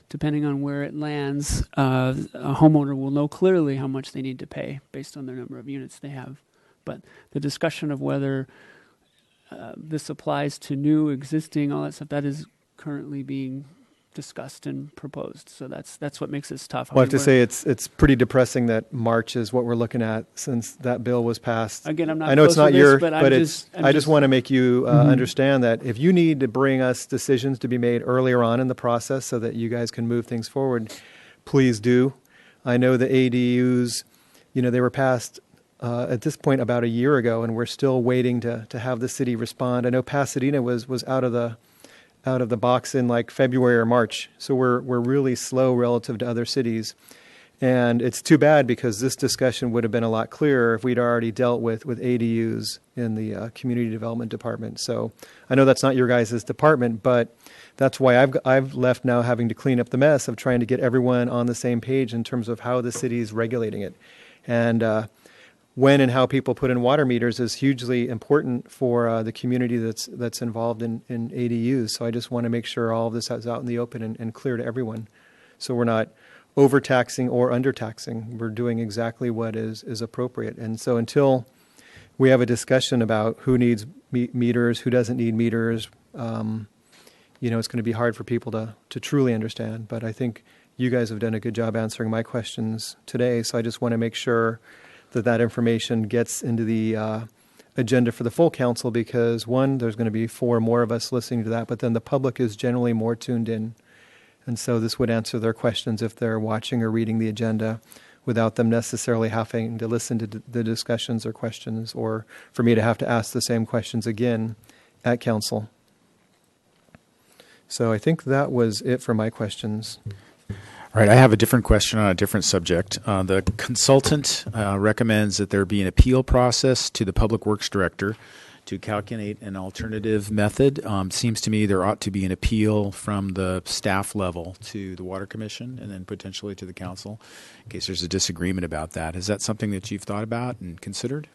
depending on where it lands, a homeowner will know clearly how much they need to pay based on the number of units they have. But the discussion of whether this applies to new, existing, all that stuff, that is currently being discussed and proposed. So that's what makes this tough. Well, I have to say it's pretty depressing that March is what we're looking at since that bill was passed. Again, I'm not. I know it's not your, but I just want to make you understand that if you need to bring us decisions to be made earlier on in the process so that you guys can move things forward, please do. I know the ADUs, they were passed at this point about a year ago, and we're still waiting to have the city respond. I know Pasadena was out of the box in like February or March. So we're really slow relative to other cities. And it's too bad because this discussion would have been a lot clearer if we'd already dealt with ADUs in the community development department. So I know that's not your guys' department, but that's why I've left now having to clean up the mess of trying to get everyone on the same page in terms of how the city is regulating it. And when and how people put in water meters is hugely important for the community that's involved in ADUs. So I just want to make sure all of this is out in the open and clear to everyone. So we're not overtaxing or undertaxing. We're doing exactly what is appropriate. And so until we have a discussion about who needs meters, who doesn't need meters, it's going to be hard for people to truly understand. But I think you guys have done a good job answering my questions today. So I just want to make sure that information gets into the agenda for the full council, because one, there's going to be 4 more of us listening to that, but then the public is generally more tuned in. And so this would answer their questions if they're watching or reading the agenda without them necessarily having to listen to the discussions or questions, or for me to have to ask the same questions again at council. So I think that was it for my questions. All right, I have a different question on a different subject. The consultant recommends that there be an appeal process to the Public Works Director to calculate an alternative method. Seems to me there ought to be an appeal from the staff level to the Water Commission and then potentially to the council in case there's a disagreement about that. Is that something that you've thought about and considered?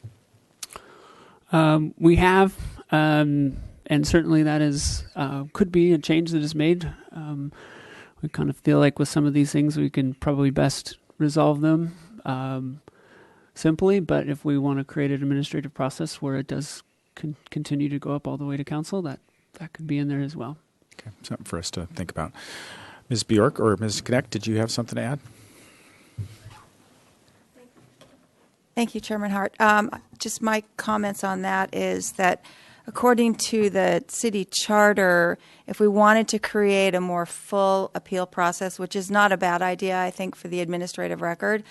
We have, and certainly that is could be a change that is made. We kind of feel like with some of these things we can probably best resolve them simply, but if we want to create an administrative process where it does continue to go up all the way to council, that could be in there as well. Okay, something for us to think about. Ms. Bjork or Ms. Knecht, did you have something to add? Thank you, Chairman Hart. Just my comments on that is that according to the city charter, if we wanted to create a more full appeal process, which is not a bad idea, I think, for the administrative record,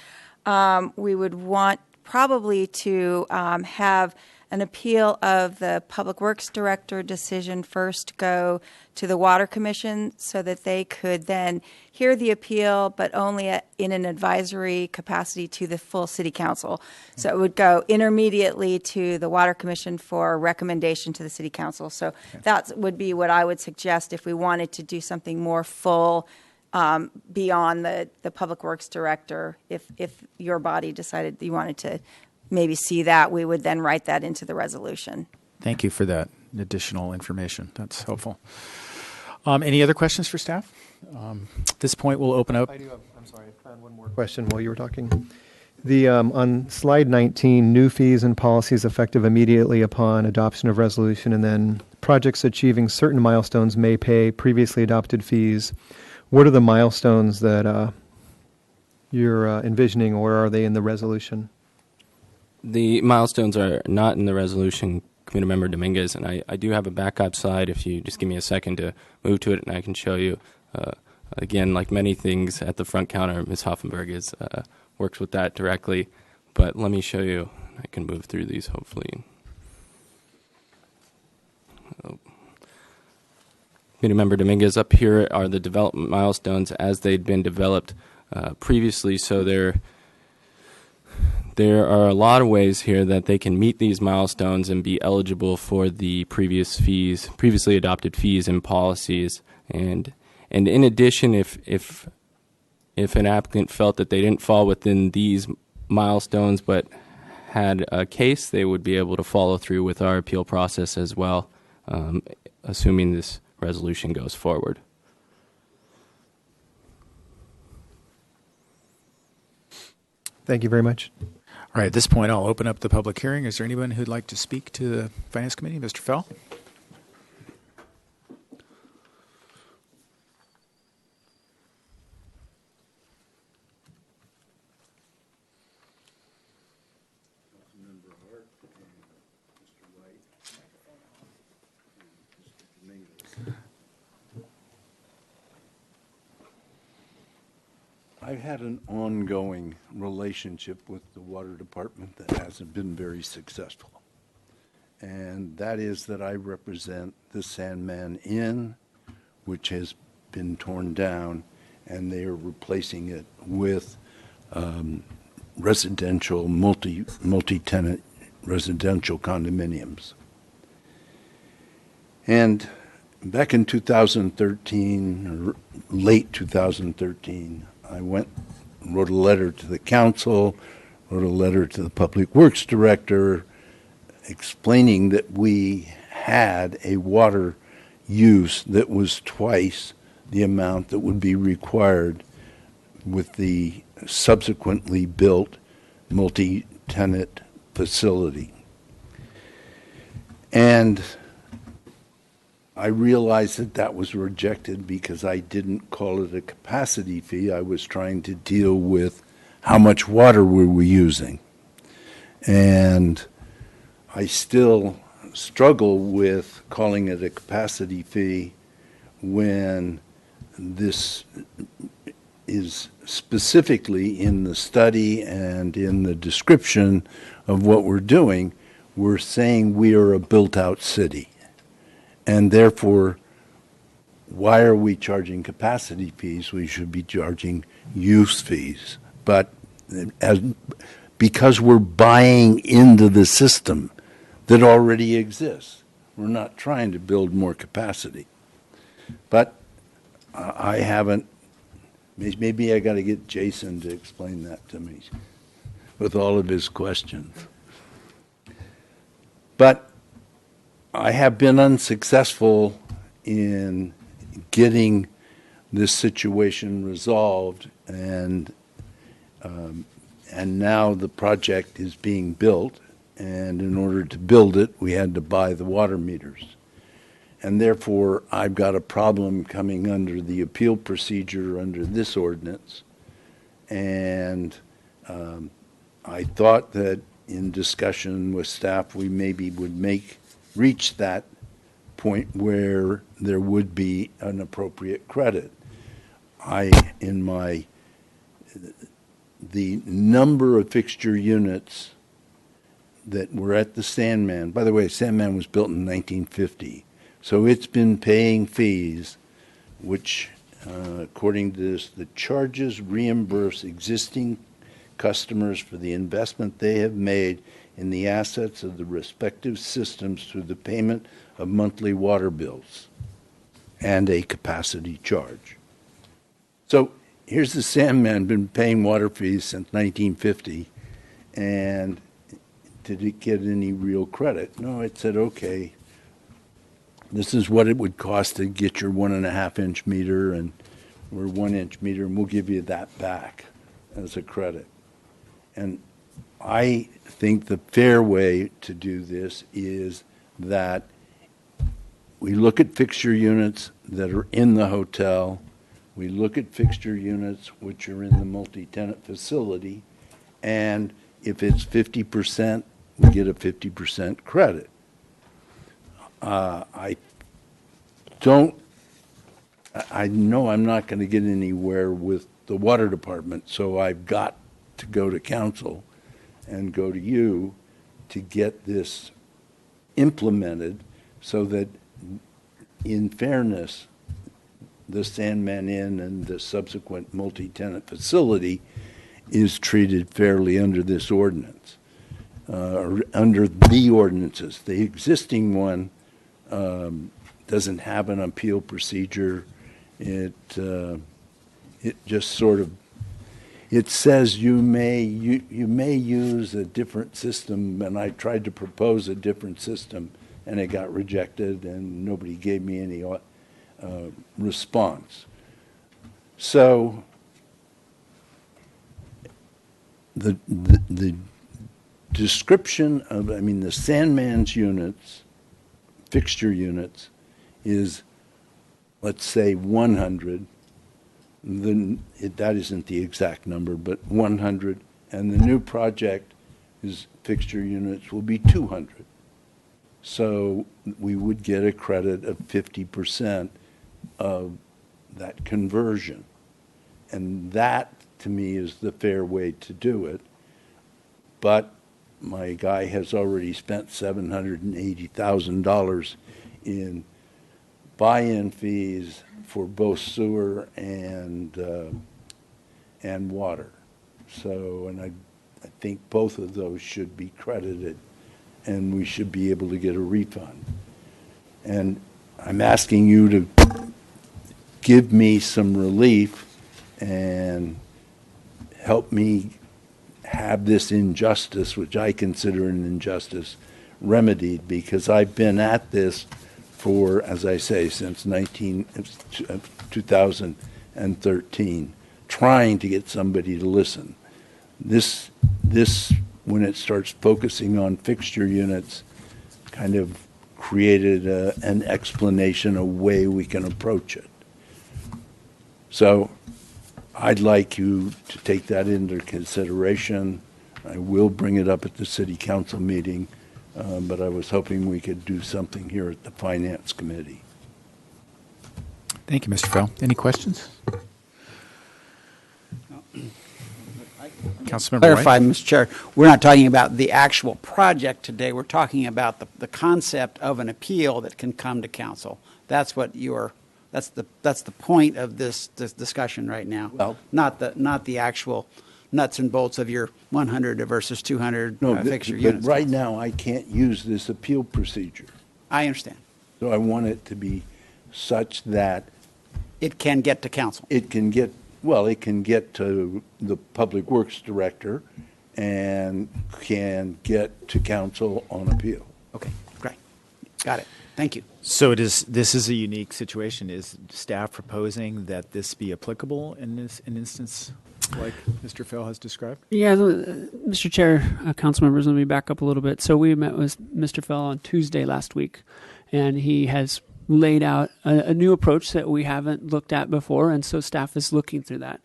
we would want probably to have an appeal of the Public Works Director decision first go to the Water Commission so that they could then hear the appeal, but only in an advisory capacity to the full City Council. So it would go intermediately to the Water Commission for recommendation to the City Council. So that would be what I would suggest if we wanted to do something more full beyond the Public Works Director. If your body decided you wanted to maybe see that, we would then write that into the resolution. Thank you for that additional information. That's helpful. Any other questions for staff? At this point, we'll open up. I do have, I'm sorry, I found one more question while you were talking. The on slide 19, new fees and policies effective immediately upon adoption of resolution, and then projects achieving certain milestones may pay previously adopted fees. What are the milestones that you're envisioning, or are they in the resolution? The milestones are not in the resolution, Committee Member Dominguez, and I do have a backup slide if you just give me a second to move to it, and I can show you. Again, like many things at the front counter, Ms. Hoffenberg works with that directly, but let me show you. I can move through these, hopefully. Committee Member Dominguez, up here are the development milestones as they'd been developed previously, so there are a lot of ways here that they can meet these milestones and be eligible for the previously adopted fees and policies. And in addition, if an applicant felt that they didn't fall within these milestones but had a case, they would be able to follow through with our appeal process as well, assuming this resolution goes forward. Thank you very much. All right, at this point, I'll open up the public hearing. Is there anyone who'd like to speak to the Finance Committee? Mr. Fell? I've had an ongoing relationship with the water department that hasn't been very successful. And that is that I represent the Sandman Inn, which has been torn down, and they are replacing it with residential, multi-tenant residential condominiums. And back in 2013, or late 2013, I wrote a letter to the council wrote a letter to the Public Works Director explaining that we had a water use that was twice the amount that would be required with the subsequently built multi-tenant facility. And I realized that that was rejected because I didn't call it a capacity fee. I was trying to deal with how much water we were using. And I still struggle with calling it a capacity fee when this is specifically in the study and in the description of what we're doing. We're saying we are a built-out city. And therefore, why are we charging capacity fees? We should be charging use fees. But because we're buying into the system that already exists, we're not trying to build more capacity. But I haven't, maybe I got to get Jason to explain that to me with all of his questions. But I have been unsuccessful in getting this situation resolved, and now the project is being built, and in order to build it, we had to buy the water meters. And therefore, I've got a problem coming under the appeal procedure under this ordinance. And I thought that in discussion with staff, we maybe would reach that point where there would be an appropriate credit. The number of fixture units that were at the Sandman, by the way, Sandman was built in 1950, so it's been paying fees, which, according to this, the charges reimburse existing customers for the investment they have made in the assets of the respective systems through the payment of monthly water bills and a capacity charge. So here's the Sandman, been paying water fees since 1950, and did it get any real credit? No, it said, okay, this is what it would cost to get your 1.5-inch meter and or 1-inch meter, and we'll give you that back as a credit. And I think the fair way to do this is that we look at fixture units that are in the hotel, we look at fixture units which are in the multi-tenant facility, and if it's 50%, we get a 50% credit. I know I'm not going to get anywhere with the water department, so I've got to go to council and go to you to get this implemented so that, in fairness, the Sandman Inn and the subsequent multi-tenant facility is treated fairly under this ordinance, or under the ordinances. The existing one doesn't have an appeal procedure. It just sort of, it says you may use a different system, and I tried to propose a different system, and it got rejected, and nobody gave me any response. So the description of, the Sandman's units, fixture units, is, let's say, 100. That isn't the exact number, but 100. And the new project is fixture units will be 200. So we would get a credit of 50% of that conversion. And that, to me, is the fair way to do it. But my guy has already spent $780,000 in buy-in fees for both sewer and water. So, and I think both of those should be credited, and we should be able to get a refund. And I'm asking you to give me some relief and help me have this injustice, which I consider an injustice, remedied, because I've been at this for, as I say, since 2013, trying to get somebody to listen. This, when it starts focusing on fixture units, kind of created an explanation, a way we can approach it. So I'd like you to take that into consideration. I will bring it up at the city council meeting, but I was hoping we could do something here at the finance committee. Thank you, Mr. Fell. Any questions? Councilmember Clarify, White? Mr. Chair, we're not talking about the actual project today. We're talking about the concept of an appeal that can come to council. That's what that's the point of this discussion right now. Well- not the actual nuts and bolts of your 100 versus 200 fixture but units. right now I can't use this appeal procedure. I understand. So I want it to be such that It can get to council. it can get, well, it can get to the Public Works Director and can get to council on appeal. Okay, great. Got it. Thank you. So this is a unique situation. Is staff proposing that this be applicable in an instance like Mr. Fell has described? Yeah, Mr. Chair, council members, let me back up a little bit. So we met with Mr. Fell on Tuesday last week, and he has laid out a new approach that we haven't looked at before, and so staff is looking through that.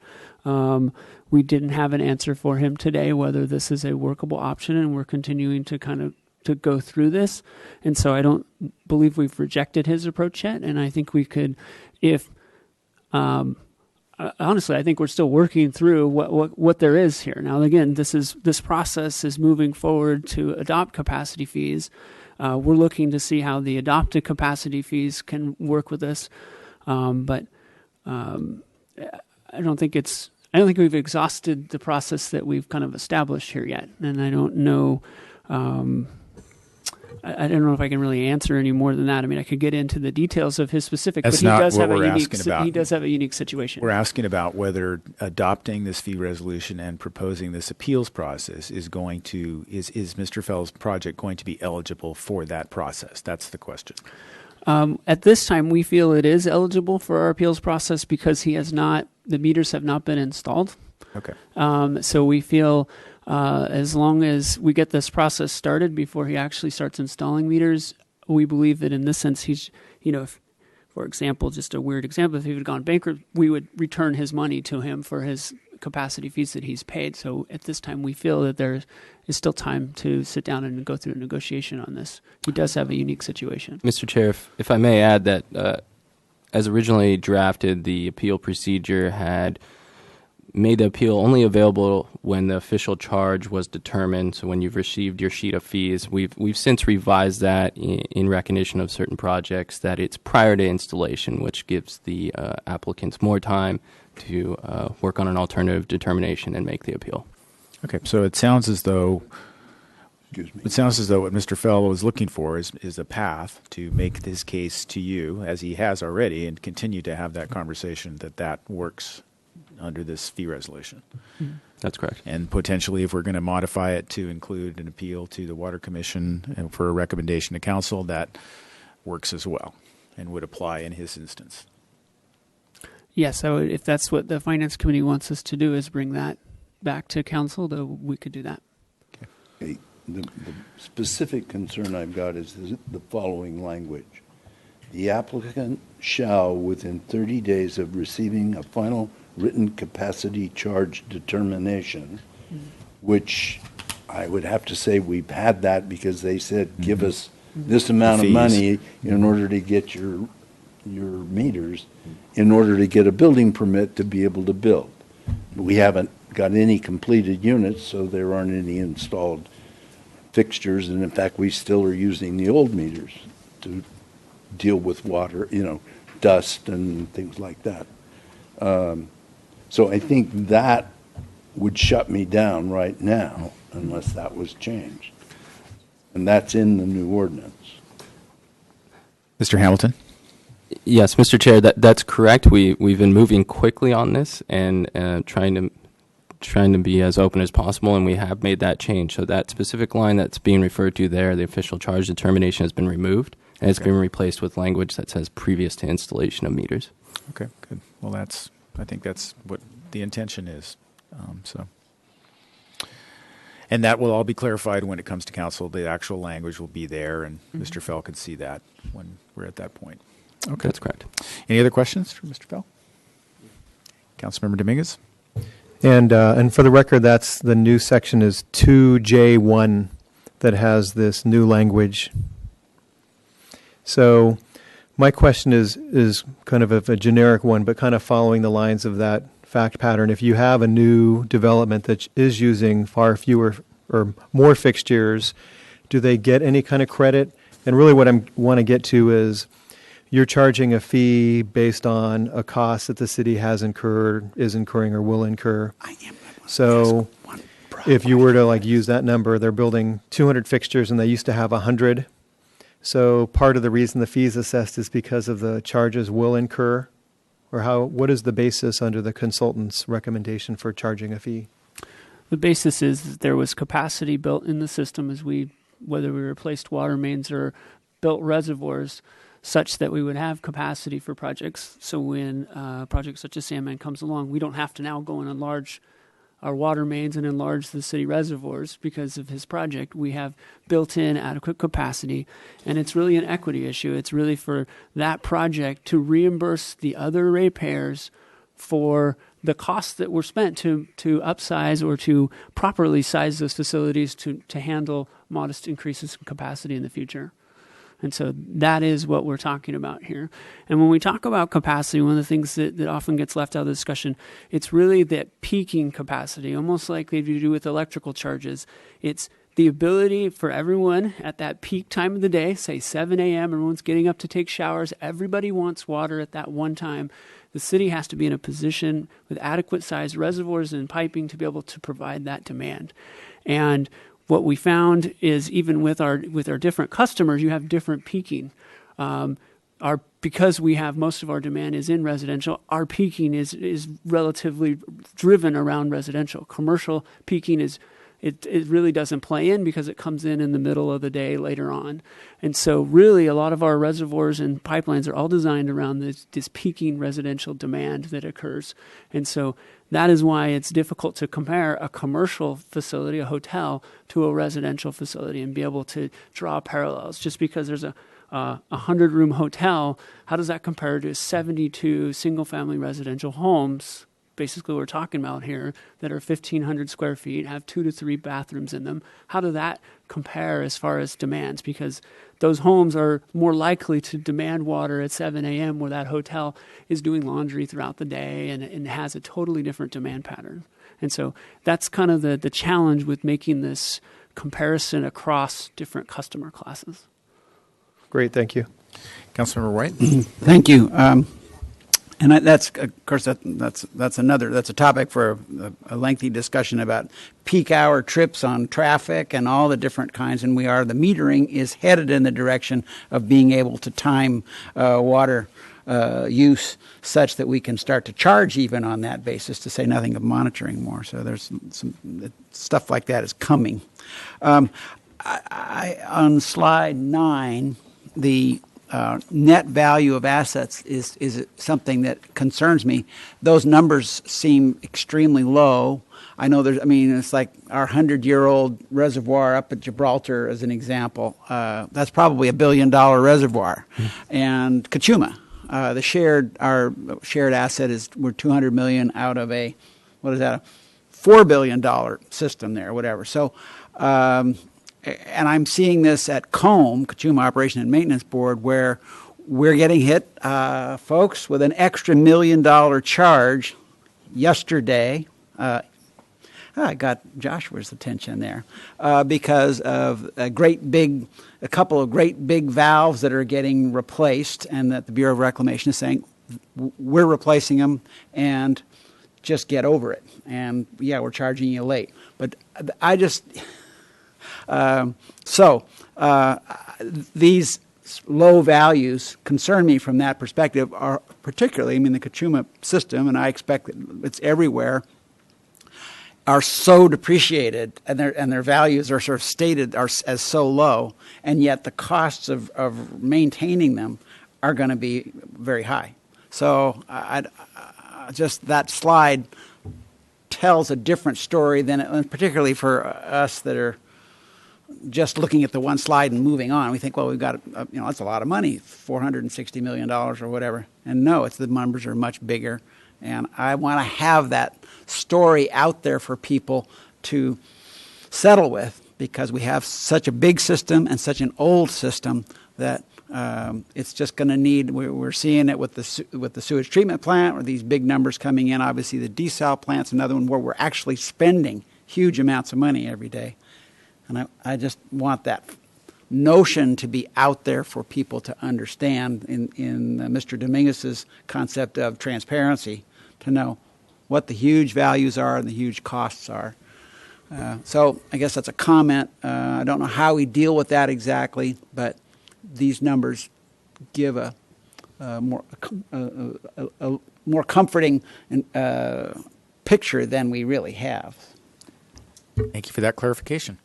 We didn't have an answer for him today whether this is a workable option, and we're continuing to to go through this. And so I don't believe we've rejected his approach yet, and I think we could, if honestly, I think we're still working through what there is here. Now, again, this process is moving forward to adopt capacity fees. We're looking to see how the adopted capacity fees can work with this, but I don't think we've exhausted the process that we've kind of established here yet, and I don't know. I don't know if I can really answer any more than that. I mean, I could get into the details of his specific, That's but he not does what have we're a unique. asking about. He does have a unique situation. We're asking about whether adopting this fee resolution and proposing this appeals process is going to, is Mr. Fell's project going to be eligible for that process? That's the question. At this time, we feel it is eligible for our appeals process because the meters have not been installed. Okay. So we feel as long as we get this process started before he actually starts installing meters, we believe that in this sense, he's, if, for example, just a weird example, if he had gone bankrupt, we would return his money to him for his capacity fees that he's paid. So at this time, we feel that there is still time to sit down and go through a negotiation on this. He does have a unique situation. Mr. Chair, if I may add that as originally drafted, the appeal procedure had made the appeal only available when the official charge was determined. So when you've received your sheet of fees, we've since revised that in recognition of certain projects that it's prior to installation, which gives the applicants more time to work on an alternative determination and make the appeal. Okay. So it sounds as though what Mr. Fell was looking for is a path to make this case to you, as he has already, and continue to have that conversation that works under this fee resolution. That's correct. And potentially, if we're going to modify it to include an appeal to the Water Commission and for a recommendation to council, that works as well and would apply in his instance. Yes, so if that's what the Finance Committee wants us to do is bring that back to council, we could do that. Okay. The specific concern I've got is the following language. The applicant shall, within 30 days of receiving a final written capacity charge determination, which I would have to say we've had that because they said, give us this amount of Fees. money in order to get your meters, in order to get a building permit to be able to build. We haven't got any completed units, so there aren't any installed fixtures, and in fact, we still are using the old meters to deal with water, dust and things like that. So I think that would shut me down right now unless that was changed. And that's in the new ordinance. Mr. Hamilton? Yes, Mr. Chair, that's correct. We've been moving quickly on this and trying to trying to be as open as possible, and we have made that change. So that specific line that's being referred to there, the official charge determination, has been removed, and it's been replaced with language that says previous to installation of meters. Okay, good. Well, I think that's what the intention is. And that will all be clarified when it comes to council. The actual language will be there, and Mr. Fell can see that when we're at that point. Okay. That's correct. Any other questions for Mr. Fell? Councilmember Dominguez? And for the record, that's the new section is 2J1 that has this new language. So my question is kind of a generic one, but kind of following the lines of that fact pattern. If you have a new development that is using far fewer or more fixtures, do they get any kind of credit? And really what I want to get to is you're charging a fee based on a cost that the city has incurred, is incurring, or will incur. So if you were to like use that number, they're building 200 fixtures and they used to have 100. So part of the reason the fee is assessed is because of the charges will incur. Or what is the basis under the consultant's recommendation for charging a fee? The basis is that there was capacity built in the system whether we replaced water mains or built reservoirs, such that we would have capacity for projects. So when projects such as Sandman comes along, we don't have to now go and enlarge our water mains and enlarge the city reservoirs because of his project. We have built-in adequate capacity, and it's really an equity issue. It's really for that project to reimburse the other ratepayers for the costs that were spent to upsize or to properly size those facilities to handle modest increases in capacity in the future. And so that is what we're talking about here. And when we talk about capacity, one of the things that often gets left out of the discussion, it's really that peaking capacity, almost like they do with electrical charges. It's the ability for everyone at that peak time of the day, say 7 a.m., everyone's getting up to take showers, everybody wants water at that one time. The city has to be in a position with adequate sized reservoirs and piping to be able to provide that demand. And what we found is even with our different customers, you have different peaking. Because we have most of our demand is in residential, our peaking is relatively driven around residential. Commercial peaking it really doesn't play in because it comes in the middle of the day later on. And so really a lot of our reservoirs and pipelines are all designed around this peaking residential demand that occurs. And so that is why it's difficult to compare a commercial facility, a hotel, to a residential facility and be able to draw parallels. Just because there's a 100-room hotel, how does that compare to 72 single-family residential homes? Basically, we're talking about here that are 1,500 square feet, have 2 to 3 bathrooms in them. How does that compare as far as demands? Because those homes are more likely to demand water at 7 a.m. where that hotel is doing laundry throughout the day and has a totally different demand pattern. And so that's kind of the challenge with making this comparison across different customer classes. Great, thank you. Councilmember White? Thank you. And that's, of course, that's a topic for a lengthy discussion about peak hour trips on traffic and all the different kinds. And the metering is headed in the direction of being able to time water use such that we can start to charge even on that basis, to say nothing of monitoring more. So there's some stuff like that is coming. On slide 9, the net value of assets is something that concerns me. Those numbers seem extremely low. I know it's like our 100-year-old reservoir up at Gibraltar, as an example. That's probably $1 billion reservoir. And Kachuma, our shared asset we're $200 million out of a $4 billion system there, whatever. So, and I'm seeing this at COME, Kachuma Operation and Maintenance Board, where we're getting hit, folks, with an extra $1 million charge yesterday. I got Joshua's attention there because of a couple of great big valves that are getting replaced, and that the Bureau of Reclamation is saying we're replacing them and just get over it. And yeah, we're charging you late, but I just. These low values concern me from that perspective, are particularly, the Kachuma system, and I expect that it's everywhere. are so depreciated and their values are sort of stated as so low, and yet the costs of maintaining them are going to be very high. So just that slide tells a different story and particularly for us that are just looking at the one slide and moving on. We think, well, we've got, that's a lot of money, $460 million or whatever. And no, the numbers are much bigger. And I want to have that story out there for people to settle with, because we have such a big system and such an old system that it's just going to need. We're seeing it with the sewage treatment plant, with these big numbers coming in. Obviously, the desal plant's another one where we're actually spending huge amounts of money every day. And I just want that notion to be out there for people to understand in Mr. Dominguez's concept of transparency, to know what the huge values are and the huge costs are. So I guess that's a comment. I don't know how we deal with that exactly, but these numbers give a more comforting picture than we really have. Thank you for that clarification.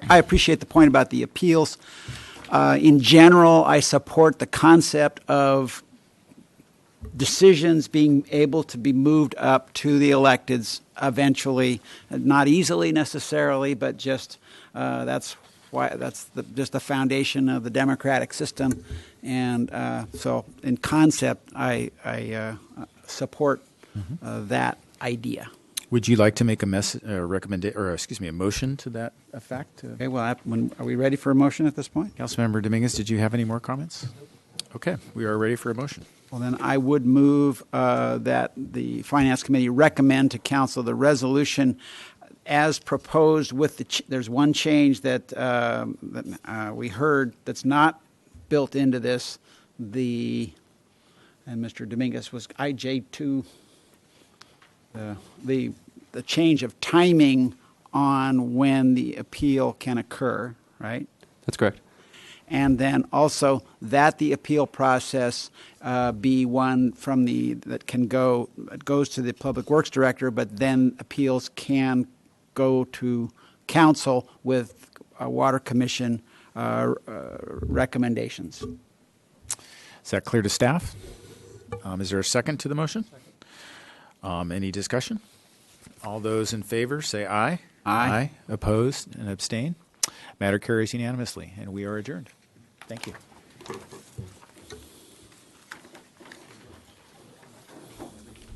I appreciate the point about the appeals. In general, I support the concept of decisions being able to be moved up to the electeds eventually, not easily necessarily, but just that's just the foundation of the democratic system. And so, in concept, I support that idea. Would you like to make a motion to that effect? Okay. Well, are we ready for a motion at this point? Councilmember Dominguez, did you have any more comments? Okay, we are ready for a motion. Well, then I would move that the Finance Committee recommend to Council the resolution as proposed with there's one change that we heard that's not built into this. And Mr. Dominguez was IJ2, the change of timing on when the appeal can occur, right? That's correct. And then also that the appeal process be one that goes to the Public Works Director, but then appeals can go to Council with Water Commission recommendations. Is that clear to staff? Is there a second to the motion? Any discussion? All those in favor say aye. Aye. Opposed and abstain? Matter carries unanimously, and we are adjourned. Thank you.